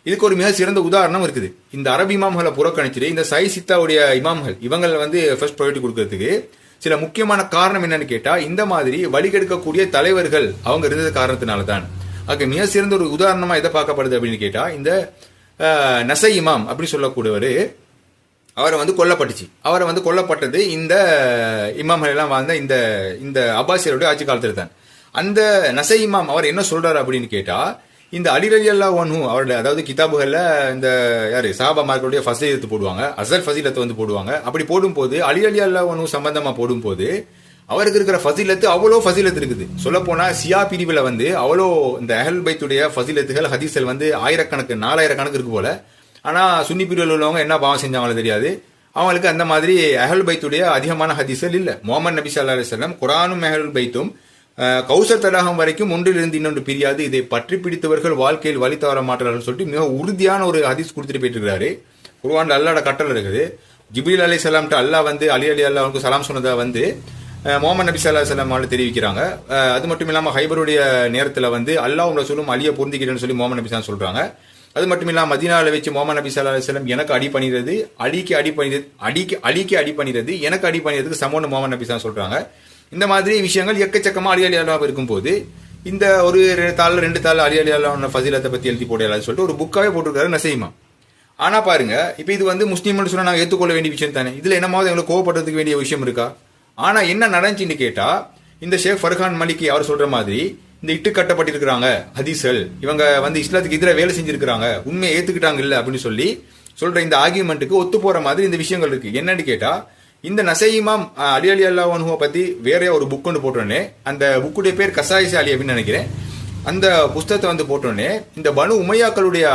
இதுக்கு ஒரு மிக சிறந்த உதாரணம் இருக்குது. இந்த அரபு இமாம்களை புறக்கணிச்சுட்டு இந்த சித்தாவுடைய இமாம்கள் இவங்களை வந்து ஃபர்ஸ்ட் ப்ரையாரிட்டி கொடுக்கறதுக்கு சில முக்கியமான காரணம் என்னன்னு கேட்டா, இந்த மாதிரி வழிகெடுக்கக்கூடிய தலைவர்கள் அவங்க இருந்தது காரணத்தினால தான். அதுக்கு மிக சிறந்த ஒரு உதாரணமா எதை பார்க்கப்படுது அப்படின்னு கேட்டா, இந்த நசை இமாம் அப்படின்னு சொல்லக்கூடியவர் அவரை வந்து கொல்லப்பட்டுச்சு. அவரை வந்து கொல்லப்பட்டது இந்த இமாம்கள் எல்லாம் வாழ்ந்த இந்த அப்பாசியருடைய ஆட்சி காலத்தில் தான். அந்த நசை இமாம் அவர் என்ன சொல்றாரு அப்படின்னு கேட்டா, இந்த அலி ரலியல்லாஹு அன்ஹு அவருடைய அதாவது கிதாபுகள்ல இந்த யாரு சஹாபாமார்களுடைய ஃபஸீலத்து போடுவாங்க, அஸல் ஃபஸீலத்தை வந்து போடுவாங்க. அப்படி போடும்போது அலி ரலியல்லாஹு அன்ஹு சம்பந்தமா போடும்போது அவருக்கு இருக்கிற ஃபஸீலத்து அவ்வளோ ஃபஸீலத்து இருக்குது. சொல்ல போனா சியா பிரிவில் வந்து அவ்வளோ இந்த அஹ்லுல் பைத்துடைய ஃபஸீலத்துகள் ஹதீஸ்கள் வந்து 4000 கணக்கு இருக்கு போல. ஆனா சுன்னி பிரிவில் உள்ளவங்க என்ன பாவம் செஞ்சாங்களோ தெரியாது, அவங்களுக்கு அந்த மாதிரி அஹ்லுல் பைத்துடைய அதிகமான ஹதீஸ்கள் இல்ல. முஹம்மது நபி ஸல்லல்லாஹு அலைஹி வஸல்லம் குர்ஆனும் அஹ்லுல் பைத்தும் கௌசர் தடாகம் வரைக்கும் ஒன்றிலிருந்து இன்னொன்று பிரியாது, இதை பற்றி பிடித்தவர்கள் வாழ்க்கையில் வழி தவற மாட்டார்கள் சொல்லிட்டு மிக உறுதியான ஒரு ஹதீஸ் கொடுத்துட்டு போயிட்டு இருக்காரு. குர்ஆன்ல அல்லாஹ்வோட கட்டளை இருக்குது. ஜிப்ரீல் அலைஹிஸ்ஸலாம்ட்ட அல்லாஹ் வந்து அலி ரலியல்லாஹு சலாம் சொன்னதா வந்து முஹம்மது நபி ஸல்லல்லாஹு அலைஹி வஸல்லம் தெரிவிக்கிறாங்க. அது மட்டும் இல்லாம ஹைபருடைய நேரத்துல வந்து அல்லாஹ்வும் ரசூலும் அலியை பொருந்திக்கிறேன்னு சொல்லி முஹம்மது நபி ஸல்லல்லாஹு சொல்றாங்க. அது மட்டும் இல்லாம மதீனால வச்சு முஹம்மது நபி ஸல்லல்லாஹு அலைஹி வஸல்லம் எனக்கு அடி பண்ணிடுறது, அலிக்கு அடி பண்ணிடுறது, எனக்கு அடி பண்ணிடுறதுக்கு சமம்னு முஹம்மது நபி ஸல்லல்லாஹு சொல்றாங்க. இந்த மாதிரி விஷயங்கள் எக்கச்சக்கமா அலி ரலியல்லாஹு இருக்கும்போது இந்த ஒரு 2 தாள் அலி ரலியல்லாஹு ஃபஸீலத்தை பத்தி எழுதி போடலாம்னு சொல்லிட்டு ஒரு புக்காவே போட்டிருக்காரு நசைமா. ஆனா பாருங்க, இப்ப இது வந்து முஸ்லீம்னு சொன்னா நாங்க ஏற்றுக்கொள்ள வேண்டிய விஷயம் தானே, இதுல என்னமாவது எங்களுக்கு கோவப்படுறதுக்கு வேண்டிய விஷயம் இருக்கா? ஆனா என்ன நடந்துச்சுன்னு கேட்டா, இந்த ஷேக் ஃபர்ஹான் மலிக்கி அவர் சொல்ற மாதிரி இந்த இட்டு கட்டப்பட்டிருக்கிறாங்க ஹதீஸ்கள், இவங்க வந்து இஸ்லாத்துக்கு எதிராக வேலை செஞ்சிருக்கிறாங்க, உண்மையை ஏத்துக்கிட்டாங்க இல்ல அப்படின்னு சொல்லி சொல்ற இந்த ஆர்கியூமெண்ட்டுக்கு ஒத்து போற மாதிரி இந்த விஷயங்கள் இருக்கு. என்னன்னு கேட்டா, இந்த நசை இமாம் அலி ரலியல்லாஹு அன்ஹு பத்தி வேற ஒரு புக் ஒன்று போட்டோன்னே, அந்த புக்குடைய பேர் கசாயிஸ் அலி அப்படின்னு நினைக்கிறேன். அந்த புஸ்தகத்தை வந்து போட்டோன்னே இந்த பனு உமையாக்களுடைய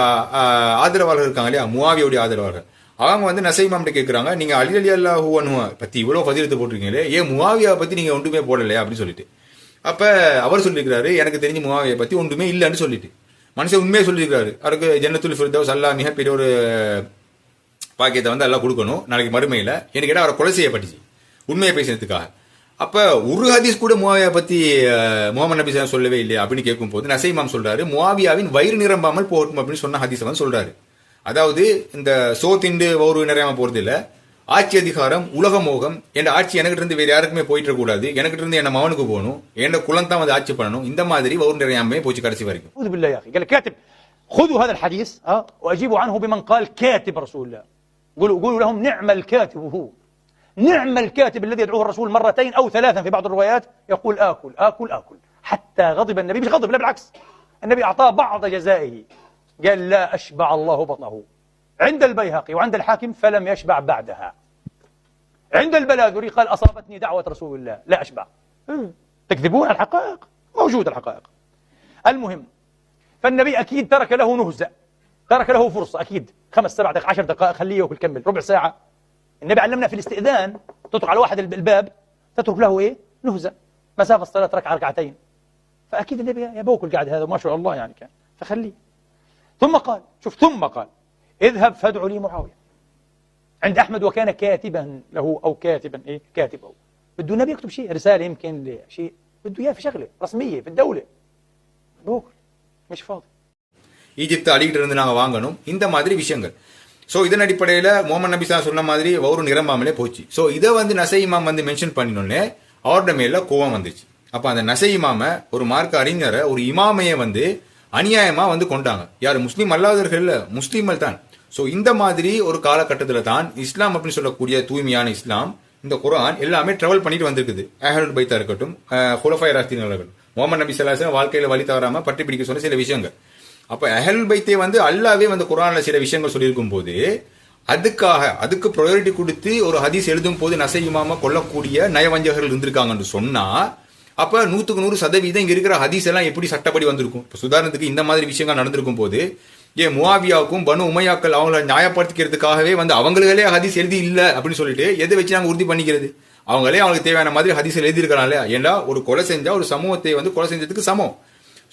ஆதரவாளர்கள் இருக்காங்க இல்லையா, முஆவியாவுடைய ஆதரவாளர்கள், அவங்க வந்து நசை இமாம்கிட்ட கேட்குறாங்க, நீங்க அலி ரலியல்லாஹு அன்ஹு பத்தி இவ்வளோ ஃபதீலத்து போட்டிருக்கீங்களே, ஏன் முஆவியாவை பத்தி நீங்க ஒன்றுமே போடலையா அப்படின்னு சொல்லிட்டு. அப்ப அவர் சொல்லியிருக்கிறாரு, எனக்கு தெரிஞ்சு முஆவியை பத்தி ஒன்றுமே இல்லைன்னு சொல்லிட்டு. மனுஷன் உண்மையை சொல்லியிருக்காரு, அவருக்கு ஜன்னத்துல் ஃபிர்தௌஸ் அல்லாஹ் மிகப்பெரிய ஒரு பாக்கியத்தை வந்து எல்லாம் கொடுக்கணும் நாளைக்கு மறுமையில. எனக்கு கேட்டால் அவரை கொலை செய்யப்பட்டுச்சு உண்மையை பேசினதுக்காக. அப்ப ஒரு ஹதீஸ் கூட முஆவியா பத்தி முஹம்மது நபி ஸல்லல்லாஹு சொல்லவே இல்லையா அப்படின்னு கேட்கும் போது நசை இமாம் சொல்றாரு, முஆவியாவின் வயிறு நிரம்பாமல் போகட்டும் அப்படின்னு சொன்ன ஹதீஸை வந்து சொல்றாரு. அதாவது இந்த சோ திண்டு வயிறு நிறையாம போறது இல்ல, ஆட்சி அதிகாரம் உலக மோகம், என் ஆட்சி எனக்கிட்ட இருந்து வேற யாருக்குமே போயிட்டு கூடாது, எனக்கிட்ட இருந்து என்ன மகனுக்கு போகணும், என் குலம் தான் வந்து ஆட்சி பண்ணணும், இந்த மாதிரி ஒரு நிறையாமே போச்சு கடைசி வரைக்கும். أعوذ بالله يا أخي. قال كاتب خذوا هذا الحديث وأجيبوا عنه بمن قال كاتب رسول الله. قولوا لهم نعم الكاتب هو، نعم الكاتب الذي يدعوه الرسول مرتين أو ثلاثا في بعض الروايات يقول آكل آكل آكل، حتى غضب النبي. مش غضب، لا بالعكس، النبي أعطاه بعض جزائه، قال لا أشبع الله بطنه. عند البيهقي وعند الحاكم فلم يشبع بعدها. عند البلاذري قال أصابتني دعوة رسول الله لا أشبع. تكذبون الحقائق، موجودة الحقائق. المهم، فالنبي أكيد ترك له نهزة، ترك له فرصة أكيد، 5 7 دقائق 10 دقائق، خليه ياكل كمل ربع ساعة. النبي علمنا في الاستئذان تطرق على واحد الباب تترك له إيه؟ نهزة، مسافة الصلاة ركعة ركعتين، فأكيد النبي يبوكل قاعد هذا ما شاء الله يعني كان، فخليه. ثم قال، شوف، ثم قال اذهب فادعوا لي معاوية. عند أحمد وكان كاتبا له أو كاتبا إيه؟ كاتبه. بده النبي يكتب شيء، رسالة يمكن شيء بده إياه في شغلة رسمية في الدولة، بوكل مش فاضي. ஈஜிப்து அடிக்கிட்டு இருந்து நாங்கள் வாங்கணும், இந்த மாதிரி விஷயங்கள். ஸோ இதன் அடிப்படையில் முகமது நபி ஸல்லல்லாஹு அலைஹி வஸல்லம் சொன்ன மாதிரி ஒரு நிரம்பாமலே போச்சு. ஸோ இதை வந்து நசை இமாம் வந்து மென்ஷன் பண்ணினோடனே அவரோட மேல கோவம் வந்துச்சு. அப்போ அந்த நசை இமாம, ஒரு மார்க்க அறிஞரை, ஒரு இமாமையை வந்து அநியாயமா வந்து கொண்டாங்க. யார்? முஸ்லீம் அல்லாதவர்கள் இல்ல, முஸ்லீம்கள் தான். ஸோ இந்த மாதிரி ஒரு காலகட்டத்தில் தான் இஸ்லாம் அப்படின்னு சொல்லக்கூடிய தூய்மையான இஸ்லாம், இந்த குர்ஆன் எல்லாமே டிராவல் பண்ணிட்டு வந்திருக்குது. அஹ்லுல் பைத்தா இருக்கட்டும், குலஃபாய் ராஷிதீன்கள் இருக்கட்டும், முகமது நபி ஸல்லல்லாஹு அலைஹி வஸல்லம் வாழ்க்கையில வழி தவறாம பற்றி பிடிக்க சொன்ன சில விஷயங்கள். அப்ப அஹ்லுல் பைத்தே வந்து அல்லாவே வந்து குர்ஆன்ல சில விஷயங்கள் சொல்லியிருக்கும் போது அதுக்கு ப்ரையாரிட்டி கொடுத்து ஒரு ஹதீஸ் எழுதும் போது நசை இமாம கொல்லக்கூடிய நயவஞ்சகர்கள் இருந்திருக்காங்கன்னு சொன்னா, அப்ப 100% இங்க இருக்கிற ஹதீஸ் எல்லாம் எப்படி சட்டப்படி வந்திருக்கும்? இப்ப உதாரணத்துக்கு இந்த மாதிரி விஷயங்கள் நடந்திருக்கும் போது ஏன் முஆவியாவுக்கும் பனு உமையாக்கள் அவங்கள நியாயப்படுத்திக்கிறதுக்காகவே வந்து அவங்களே ஹதீஸ் எழுதி இல்ல அப்படின்னு சொல்லிட்டு எதை வச்சு நாங்க உறுதி பண்ணிக்கிறது? அவங்களே அவங்களுக்கு தேவையான மாதிரி ஹதீஸ் எழுதியிருக்கலாம் இல்லையா? ஏன்னா ஒரு கொலை செஞ்சா ஒரு சமூகத்தை வந்து கொலை செஞ்சதுக்கு சமம்.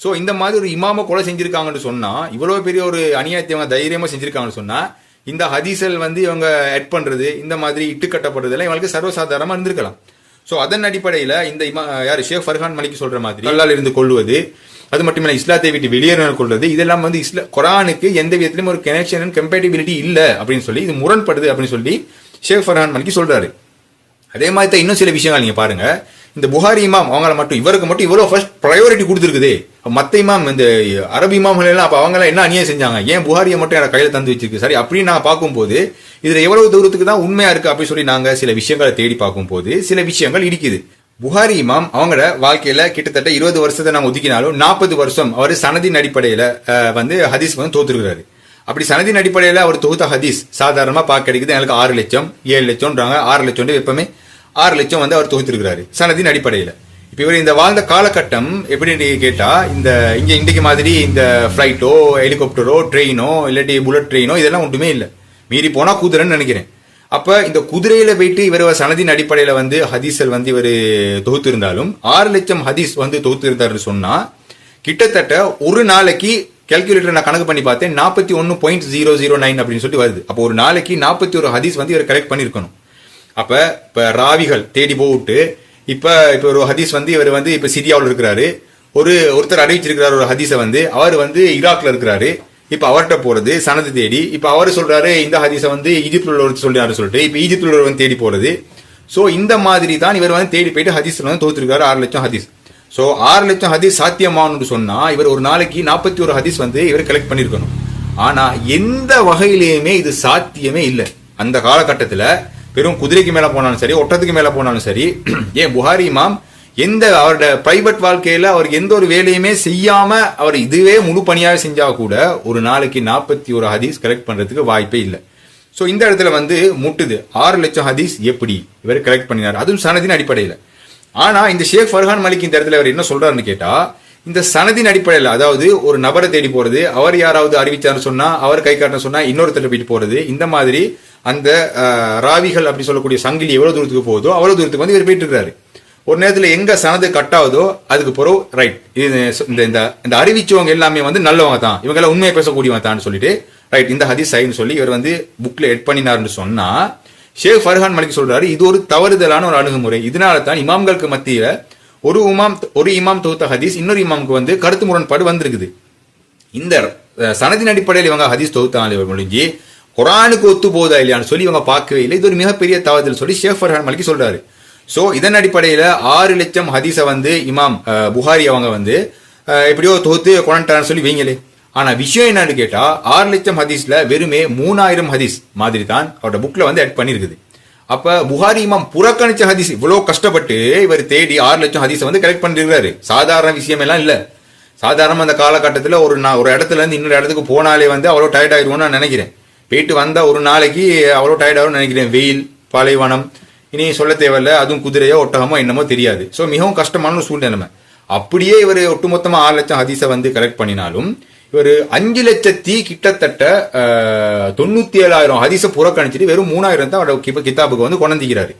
சோ இந்த மாதிரி ஒரு இமாம கொலை செஞ்சிருக்காங்கன்னு சொன்னா, இவ்வளவு பெரிய ஒரு அநியாயத்தை இவங்க தைரியமா செஞ்சிருக்காங்கன்னு சொன்னா, இந்த ஹதீஸல் வந்து இவங்க எட் பண்றது, இந்த மாதிரி இட்டு கட்டப்படுறதுல இவங்களுக்கு சர்வசாதாரணமா இருந்திருக்கலாம். சோ அதன் அடிப்படையில இந்த யாரு ஷேக் ஃபர்ஹான் மலிக் சொல்ற மாதிரி அல்லாஹ்ல இருந்து கொள்வது, அது மட்டுமில்ல இஸ்லாத்தை விட்டு வெளியேற கொள்வது, இதெல்லாம் வந்து குர்ஆனுக்கு எந்த விதத்திலும் ஒரு கனெக்ஷன் அண்ட் கம்பேட்டிபிலிட்டி இல்ல அப்படின்னு சொல்லி, இது முரண்படுது அப்படின்னு சொல்லி ஷேக் ஃபர்ஹான் மலிக் சொல்றாரு. அதே மாதிரி தான் இன்னும் சில விஷயங்கள் நீங்க பாருங்க. இந்த புகாரி இமாம் அவங்கள மட்டும், இவருக்கு மட்டும் இவ்வளவு ஃபர்ஸ்ட் ப்ரையாரிட்டி கொடுத்துருக்குது. மத்த இமாம், இந்த அரபி இமாம்கள் எல்லாம் அப்ப அவங்க எல்லாம் என்ன அநியாயம் செஞ்சாங்க, ஏன் புகாரியை மட்டும் எனக்கு கையில தந்து வச்சிருக்கு? சரி, அப்படின்னு நான் பார்க்கும்போது இதுல எவ்வளவு தூரத்துக்கு தான் உண்மையா இருக்கு அப்படின்னு சொல்லி நாங்க சில விஷயங்களை தேடி பார்க்கும்போது சில விஷயங்கள் இடிக்குது. புகாரி இமாம் அவங்களோட வாழ்க்கையில கிட்டத்தட்ட 20 வருஷத்தை நாங்க ஒதுக்கினாலும் 40 வருஷம் அவர் சனதின் அடிப்படையில வந்து ஹதீஸ் வந்து தோத்துருக்கிறாரு. அப்படி சனதின் அடிப்படையில அவர் தொகுத்த ஹதீஸ் சாதாரணமா பார்க்க கிடைக்குது எங்களுக்கு 6 லட்சம் 7 லட்சம்ன்றாங்க. 6 லட்சம் எப்பவுமே 6 லட்சம் வந்து அவர் தொகுத்திருக்கிறாரு சனதின் அடிப்படையில. இப்ப இவர் இந்த வாழ்ந்த காலகட்டம் எப்படி கேட்டா, இந்த இங்க இன்றைக்கு மாதிரி இந்த பிளைட்டோ ஹெலிகாப்டரோ ட்ரெயினோ இல்லாட்டி புல்லட் ட்ரெயினோ இதெல்லாம் ஒன்றுமே இல்லை. மீறி போனா குதிரைன்னு நினைக்கிறேன். அப்ப இந்த குதிரையில போயிட்டு இவர் சனதின் அடிப்படையில வந்து ஹதீஸல் வந்து இவர் தொகுத்து இருந்தாலும் 6 லட்சம் ஹதீஸ் வந்து தொகுத்து இருந்தாருன்னு சொன்னா, கிட்டத்தட்ட ஒரு நாளைக்கு கால்குலேட்டர் நான் கணக்கு பண்ணி பார்த்தேன் 41.009 அப்படின்னு சொல்லி வருது. அப்போ ஒரு நாளைக்கு 41 ஹதீஸ் வந்து இவர் கரெக்ட் பண்ணிருக்கணும். அப்ப இப்ப ராவிகள் தேடி போட்டு இப்ப ஒரு ஹதீஸ் வந்து இவர் வந்து இப்ப சிரியாவில் இருக்கிறாரு, ஒருத்தர் அறிவிச்சிருக்கிறார் ஒரு ஹதீஸை வந்து, அவர் வந்து ஈராக்ல இருக்கிறாரு. இப்ப அவர்கிட்ட போறது சனது தேடி, இப்ப அவர் சொல்றாரு இந்த ஹதீஸை வந்து ஈஜிப்தில் உள்ளவர் சொல்றாரு சொல்லிட்டு இப்ப ஈஜிப்தில் உள்ளவர் வந்து தேடி போறது. சோ இந்த மாதிரி தான் இவர் வந்து தேடி போயிட்டு ஹதீஸ்ல வந்து தோத்துருக்காரு 6 லட்சம் ஹதீஸ். சோ 6 லட்சம் ஹதீஸ் சாத்தியமானு சொன்னா இவர் ஒரு நாளைக்கு 41 ஹதீஸ் வந்து இவர் கலெக்ட் பண்ணிருக்கணும். ஆனா எந்த வகையிலேயுமே இது சாத்தியமே இல்லை. அந்த காலகட்டத்துல வெறும் குதிரைக்கு மேல போனாலும் சரி, ஒட்டத்துக்கு மேல போனாலும் சரி, ஏன் புகாரி இமாம் எந்த அவரோட பிரைவேட் வாழ்க்கையில அவர் எந்த ஒரு வேலையுமே செய்யாம அவர் இதுவே முழு பணியாக செஞ்சா கூட ஒரு நாளைக்கு 41 ஹதீஸ் கலெக்ட் பண்றதுக்கு வாய்ப்பே இல்லை. சோ இந்த இடத்துல வந்து முட்டுது 6 லட்சம் ஹதீஸ் எப்படி இவர் கலெக்ட் பண்ணினார், அதுவும் சனதின் அடிப்படையில. ஆனா இந்த ஷேக் ஃபர்ஹான் மலிக் இந்த இடத்துல அவர் என்ன சொல்றாருன்னு கேட்டா, இந்த சனதின் அடிப்படையில், அதாவது ஒரு நபரை தேடி போறது, அவர் யாராவது அறிவிச்சாருன்னு சொன்னா அவர் கை காட்ட சொன்னா இன்னொருத்தர் போயிட்டு போறது, இந்த மாதிரி அந்த ராவிகள் அப்படி சொல்லக்கூடிய சங்கிலி எவ்வளவு தூரத்துக்கு போகுதோ அவ்வளவு தூரத்துக்கு வந்து இவர் போயிட்டு இருக்காரு. ஒரு நேரத்தில் எங்க சனது கட் ஆகுதோ அதுக்கு பிறகு ரைட், இந்த அறிவிச்சவங்க எல்லாமே வந்து நல்லவங்க தான், இவங்க எல்லாம் உண்மையை பேசக்கூடியவங்க தான் சொல்லிட்டு ரைட் இந்த ஹதீஸ் சைன்னு சொல்லி இவர் வந்து புக்ல எட் பண்ணினார்னு சொன்னா, ஷேக் ஃபர்ஹான் மலிக் சொல்றாரு இது ஒரு தவறுதலான ஒரு அணுகுமுறை. இதனால தான் இமாம்களுக்கு மத்தியில ஒரு இமாம் தொகுத்த ஹதீஸ் இன்னொரு இமாமுக்கு வந்து கருத்து முரண்பாடு வந்திருக்குது. இந்த சனதின் அடிப்படையில் இவங்க ஹதீஸ் தொகுத்தாங்க முடிஞ்சு குரானுக்கு ஒத்து போதா இல்லையான்னு சொல்லி இவங்க பார்க்கவே இல்லை. இது ஒரு மிகப்பெரிய தவறுதல் சொல்லி ஷேக் ஃபர்ஹான் மலிக்கி சொல்றாரு. சோ இதன் அடிப்படையில 6 லட்சம் ஹதீஸை வந்து இமாம் புகாரி அவங்க வந்து எப்படியோ தொகுத்து கொண்டான்னு சொல்லி வைங்களே. ஆனா விஷயம் என்னன்னு கேட்டா 6 லட்சம் ஹதீஸ்ல வெறுமே 3000 ஹதீஸ் மாதிரி தான் அவரோட புக்ல வந்து ஆட் பண்ணிருக்குது. அப்ப புகாரி இமாம் புறக்கணிச்ச ஹதீஸ் இவ்வளவு கஷ்டப்பட்டு இவர் தேடி 6 லட்சம் ஹதீஸை வந்து கலெக்ட் பண்ணிருக்காரு. சாதாரண விஷயம் எல்லாம் இல்ல. சாதாரண அந்த காலகட்டத்தில் ஒரு இடத்துல இருந்து இன்னொரு இடத்துக்கு போனாலே வந்து அவ்வளோ டயர்ட் ஆயிடுவோம்னு நான் நினைக்கிறேன். போயிட்டு வந்தா ஒரு நாளைக்கு அவ்வளோ டயர்ட் ஆகும்னு நினைக்கிறேன். வெயில், பாலைவனம், இனி சொல்ல தேவையில்ல, அதுவும் குதிரையோ ஒட்டகமோ என்னமோ தெரியாது. ஸோ மிகவும் கஷ்டமான ஒரு சூழ்நிலைமை. அப்படியே இவர் ஒட்டுமொத்தமா 6 லட்சம் ஹதீஸை வந்து கலெக்ட் பண்ணினாலும் இவர் 5 லட்சத்தி கிட்டத்தட்ட 97,000 ஹதீஸை புறக்கணிச்சிட்டு வெறும் 3000 தான் அவரோட கிதாபுக்கு வந்து கொண்டிருக்கிறாரு.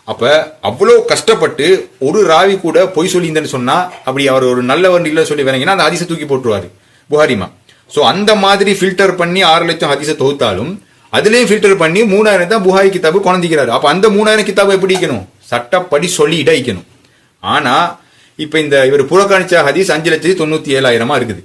அப்ப அவ்வளவு கஷ்டப்பட்டு ஒரு ராவி கூட பொய் சொல்லியிருந்தேன்னு சொன்னா அப்படி அவர் ஒரு நல்ல வண்டியில சொல்லி வரீங்கன்னா அந்த ஹதீஸை தூக்கி போட்டுருவாரு புகாரிமா. சோ அந்த மாதிரி ஃபில்டர் பண்ணி 6 லட்சம் ஹதீஸை தொகுத்தாலும் அதுலயும் ஃபில்டர் பண்ணி 3000 தான் புகாரி கிதாபு கொண்டிருக்கிறாரு. அப்ப அந்த 3000 கிதாபு எப்படி இருக்கணும்? சட்டப்படி சொல்லி இடைக்கணும். ஆனா இப்ப இந்த இவர் புறக்கணிச்ச ஹதீஸ் 5,97,000 இருக்குது.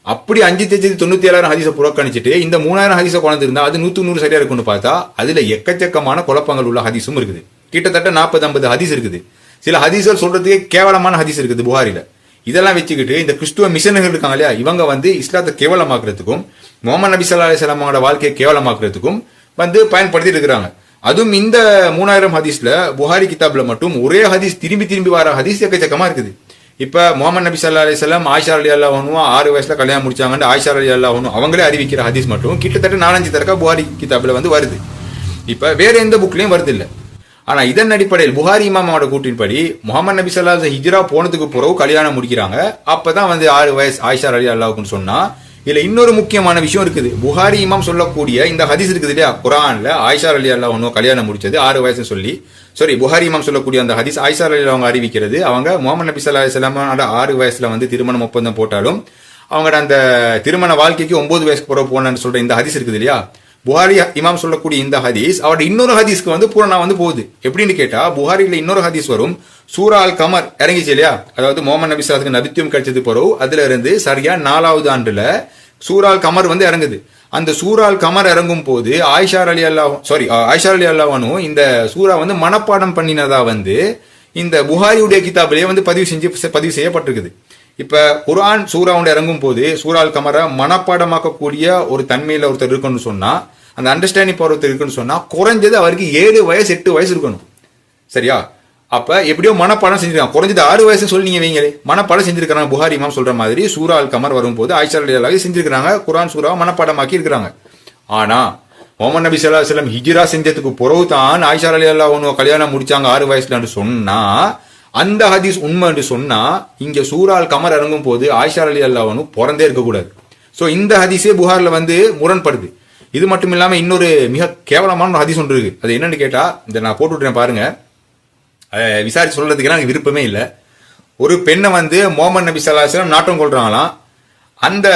அப்படி 5,97,000 ஹதீஸை புறக்கணிச்சிட்டு இந்த 3000 ஹதீஸை கொண்டிருந்தா அது 100 சரியா இருக்கும்னு பார்த்தா அதுல எக்கச்சக்கமான குழப்பங்கள் உள்ள ஹதீஸும் இருக்குது. கிட்டத்தட்ட 40-50 ஹதீஸ் இருக்குது. சில ஹதீஸ்கள் சொல்றதுக்கே கேவலமான ஹதீஸ் இருக்குது புகாரில. இதெல்லாம் வச்சுக்கிட்டு இந்த கிறிஸ்துவ மிஷனர்கள் இருக்காங்க இல்லையா, இவங்க வந்து இஸ்லாத்தை கேவலமாக்குறதுக்கும் முகமது நபி ஸல்லல்லாஹு அலைஹி வஸல்லமோட வாழ்க்கையை கேவலமாக்குறதுக்கும் வந்து பயன்படுத்திட்டு இருக்கிறாங்க. அதுவும் இந்த 3000 ஹதீஸ்ல புகாரி கிதாப்ல மட்டும் ஒரே ஹதீஸ் திரும்பி திரும்பி வர ஹதீஸ் எக்கச்சக்கமா இருக்குது. இப்ப முகமது நபி ஸல்லல்லாஹு அலைஹி வஸல்லம் ஆயிஷா ரலியல்லாஹு அன்ஹா 6 வயசுல கல்யாணம் முடிச்சாங்கன்னு ஆயிஷா ரலியல்லாஹு அன்ஹா அவங்களே அறிவிக்கிற ஹதீஸ் மட்டும் கிட்டத்தட்ட 4-5 தடவை புகாரி கிதாப்ல வந்து வருது. இப்ப வேற எந்த புக்லயும் வருது இல்ல. ஆனா இதன் அடிப்படையில் புகாரி இமாமோட கூட்டின்படி முகமது நபி ஸல்லல்லாஹு அலைஹி வஸல்லம் ஹிஜ்ரா போனதுக்கு பிறகு கல்யாணம் முடிக்கிறாங்க. அப்பதான் வந்து 6 வயசு ஆயிஷா ரலியல்லாஹுன்னு சொன்னா இதுல இன்னொரு முக்கியமான விஷயம் இருக்குது. புகாரி இமாம் சொல்லக்கூடிய இந்த ஹதீஸ் இருக்குது இல்லையா, குர்ஆன்ல ஆயிஷா ரலியல்லாஹு கல்யாணம் முடிச்சது 6 வயசுன்னு சொல்லி, புகாரி இமாம் சொல்லக்கூடிய அந்த ஹதீஸ் ஆயிஷா ரலியல்லாஹு அவங்க அறிவிக்கிறது அவங்க முகமது நபி ஸல்லல்லாஹு அலைஹி வஸல்லம் 6 வயசுல வந்து திருமணம் ஒப்பந்தம் போட்டாலும் அவங்களோட அந்த திருமண வாழ்க்கைக்கு 9 வயசுக்கு பிறகு போனன்னு சொல்ற இந்த ஹதீஸ் இருக்குது இல்லையா, புகாரி இமாம் சொல்லக்கூடிய இந்த ஹதீஸ் அவரோட இன்னொரு ஹதீஸ்க்கு வந்து பூரணா வந்து போகுது. எப்படின்னு கேட்டா புகாரில இன்னொரு ஹதீஸ் வரும், சூரா அல் கமர் இறங்கிச்சு இல்லையா, அதாவது முகமது நபி ஸல்லல்லாஹு அலைஹி வஸல்லம் நபித்துவம் கிடைச்சது பிறகு அதுல இருந்து சரியா 4வது ஆண்டுல சூரா அல் கமர் வந்து இறங்குது. அந்த சூரா அல் கமர் இறங்கும் போது ஆயிஷா ரலியல்லாஹு அன்ஹா இந்த சூரா வந்து மனப்பாடம் பண்ணினதா வந்து இந்த புகாரியுடைய கிதாபிலேயே வந்து பதிவு செய்யப்பட்டிருக்குது. இப்ப குர்ஆன் சூராவுடைய இறங்கும் போது சூரா அல் கமரை மனப்பாடமாக்கக்கூடிய ஒரு தன்மையில ஒருத்தர் இருக்குன்னு சொன்னா, அந்த அண்டர்ஸ்டாண்டிங் பவர் ஒருத்தர் இருக்குன்னு சொன்னா குறைஞ்சது அவருக்கு 7 வயசு 8 வயசு இருக்கணும். சரியா? அப்ப எப்படியோ மனப்பாடம் செஞ்சிருக்காங்க. குறைஞ்சது 6 வயசு சொல்லி நீங்க வைங்களே, மனப்பாடம் செஞ்சிருக்காங்க. புகாரி இமாம் சொல்ற மாதிரி சூரா அல் கமர் வரும்போது ஆயிஷா ரலியல்லாஹு செஞ்சிருக்காங்க, குர்ஆன் சூராவை மனப்பாடமாக்கி இருக்கிறாங்க. ஆனா முகமது நபி ஸல்லல்லாஹு அலைஹி வஸல்லம் ஹிஜ்ரா செஞ்சதுக்கு பிறகு தான் ஆயிஷா ரலியல்லாஹு கல்யாணம் முடிச்சாங்க 6 வயசுல சொன்னா அந்த ஹதீஸ் உண்மை என்று சொன்னா இங்க சூரா அல் கமர் இறங்கும் போது ஆயிஷா ரலியல்லாஹு பிறந்தே இருக்கக்கூடாது. சோ இந்த ஹதீஸே புகார்ல வந்து முரண்படுது. இது மட்டும் இல்லாம இன்னொரு மிக கேவலமான ஒரு ஹதீஸ் ஒன்று இருக்கு. அது என்னன்னு கேட்டா இந்த நான் போட்டு விட்டுறேன் பாருங்க, விசாரிச்சு சொல்றதுக்கு எனக்கு விருப்பமே இல்லை. ஒரு பெண்ணை வந்து முகமது நபி ஸல்லல்லாஹு அலைஹி வஸல்லம் நாட்டம் கொள்றாங்களாம். அந்த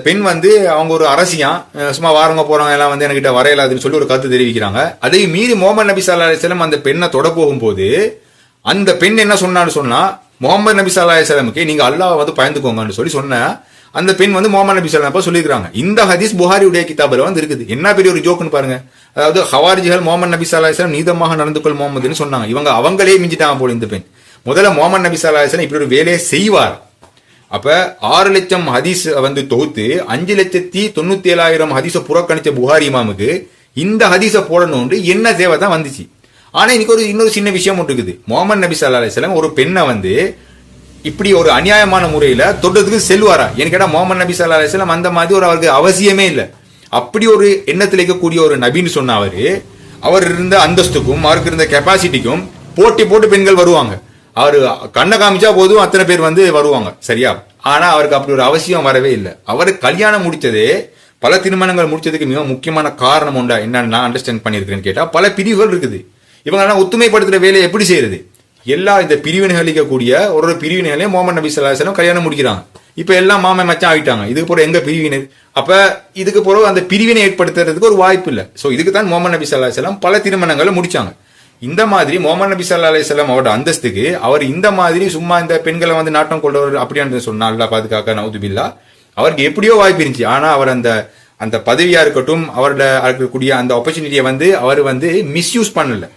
பெண் வந்து அவங்க ஒரு அரசியா சும்மா வாரங்க போறவங்க எல்லாம் வந்து என்கிட்ட வரையலாதுன்னு சொல்லி ஒரு கருத்து தெரிவிக்கிறாங்க. அதை மீறி முகமது நபி ஸல்லல்லாஹு அலைஹி வஸல்லம் அந்த பெண்ணை தொட போகும்போது அந்த பெண் என்ன சொன்னான்னு சொன்னா, முகமது நபி ஸல்லல்லாஹு அலைஹி வஸல்லமுக்கு நீங்க அல்லாஹ்வை வந்து பயந்துக்கோங்கன்னு சொல்லி சொன்ன அந்த பெண் வந்து முகமது நபி ஸல்லல்லாஹு அலைஹி வஸல்லம் சொல்லியிருக்காங்க. இந்த ஹதீஸ் புகாரியுடைய கிதாபில் வந்து இருக்குது. என்ன பெரிய ஒரு ஜோக்குன்னு பாருங்க. அதாவது ஹவாரிஜிகள் முகமது நபி ஸல்லல்லாஹு அலைஹி வஸல்லம் நீதமாக நடந்து கொள் முகமதுன்னு சொன்னாங்க. இவங்க அவங்களே மிஞ்சிட்டாங்க போல இந்த பெண். முதல்ல முகமது நபி ஸல்லல்லாஹு அலைஹி வஸல்லம் இப்படி ஒரு வேலையை செய்வார். அப்ப 6 லட்சம் ஹதீஸ் வந்து தொகுத்து 5,97,000 ஹதீஸை புறக்கணிச்ச புகாரி இமாமுக்கு இந்த ஹதீஸை போடணும்னு என்ன தேவை தான் வந்துச்சு. ஆனா இன்னைக்கு இன்னொரு சின்ன விஷயம் ஒன்று இருக்குது. முகமது நபி ஸல்லல்லாஹு அலைஹி வஸல்லம் ஒரு பெண்ணை வந்து இப்படி ஒரு அநியாயமான முறையில தொடுறதுக்கு செல்வாரா? ஏன்னு கேட்டா முகமது நபி ஸல்லல்லாஹு அலைஹி வஸல்லம் அந்த மாதிரி அவருக்கு அவசியமே இல்லை. அப்படி ஒரு எண்ணத்தில் இருக்கக்கூடிய ஒரு நபின்னு சொன்ன அவர் இருந்த அந்தஸ்துக்கும் அவருக்கு இருந்த கெப்பாசிட்டிக்கும் போட்டு பெண்கள் வருவாங்க. அவரு கண்ணை காமிச்சா போதும் அத்தனை பேர் வந்து வருவாங்க. சரியா? ஆனா அவருக்கு அப்படி ஒரு அவசியம் வரவே இல்லை. அவரு கல்யாணம் முடிச்சதே பல திருமணங்கள் முடிச்சதுக்கு மிக முக்கியமான காரணம் உண்டா என்னன்னு நான் அண்டர்ஸ்டாண்ட் பண்ணிருக்கேன்னு கேட்டா பல பிரிவுகள் இருக்குது. இவங்க ஒத்துமைப்படுத்துற வேலையை எப்படி செய்யறது? எல்லா இந்த பிரிவினைகள் இருக்கக்கூடிய ஒரு பிரிவினைகளையும் முகமது நபி ஸல்லல்லாஹு அலைஹி வஸல்லம் கல்யாணம் முடிக்கிறாங்க. இப்ப எல்லாம் மாமன் மச்சான் ஆகிட்டாங்க. இதுக்கு பிறகு எங்க பிரிவினை? அப்ப இதுக்கு பிறகு அந்த பிரிவினை ஏற்படுத்துறதுக்கு ஒரு வாய்ப்பு இல்லை. சோ இதுக்கு தான் முகமது நபி ஸல்லல்லாஹு அலைஹி வஸல்லம் பல திருமணங்களை முடிச்சாங்க. இந்த மாதிரி முகமது நபி ஸல்லல்லாஹு அலைஹி வஸல்லம் அவரோட அந்தஸ்துக்கு அவர் இந்த மாதிரி சும்மா இந்த பெண்களை வந்து நாட்டம் கொள்றவர் அப்படின்றது சொன்னா அல்லாஹ் பாதுகாக்க நவுது பில்லா அவருக்கு எப்படியோ வாய்ப்பு இருந்துச்சு. ஆனா அவர் அந்த அந்த பதவியா இருக்கட்டும், அவரோட இருக்கக்கூடிய அந்த ஆப்பர்ச்சுனிட்டியை வந்து அவர் வந்து மிஸ்யூஸ் பண்ணல.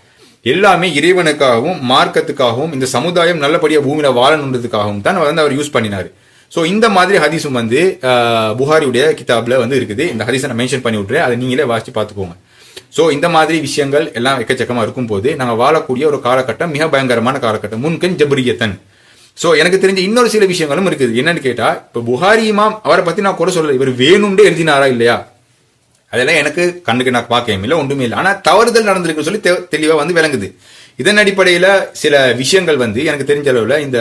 எல்லாமே இறைவனுக்காகவும் மார்க்கத்துக்காகவும் இந்த சமுதாயம் நல்லபடியா பூமியில வாழணுன்றதுக்காகவும் தான் வந்து அவர் யூஸ் பண்ணினாரு. ஸோ இந்த மாதிரி ஹதீஸும் வந்து புகாரியுடைய கிதாப்ல வந்து இருக்குது. இந்த ஹதீஸை நான் மென்ஷன் பண்ணி விட்டுறேன், அதை நீங்களே வாசிச்சு பார்த்துக்கோங்க. ஸோ இந்த மாதிரி விஷயங்கள் எல்லாம் எக்கச்சக்கமா இருக்கும் போது நாங்கள் வாழக்கூடிய ஒரு காலகட்டம் மிக பயங்கரமான காலகட்டம். முன்கன் ஜபரியத்தன். ஸோ எனக்கு தெரிஞ்ச இன்னொரு சில விஷயங்களும் இருக்குது. என்னன்னு கேட்டா, இப்போ புகாரி இமாம் அவரை பத்தி நான் கூட சொல்லல, இவர் வேணும்னே எழுதினாரா இல்லையா, அதெல்லாம் எனக்கு கண்ணுக்கு நான் பார்க்கவும் இல்லை, ஒன்றுமே இல்லை. ஆனா தவறுதல் நடந்திருக்கு சொல்லி தெளிவா வந்து விளங்குது. இதன் அடிப்படையில சில விஷயங்கள் வந்து எனக்கு தெரிஞ்ச அளவுல இந்த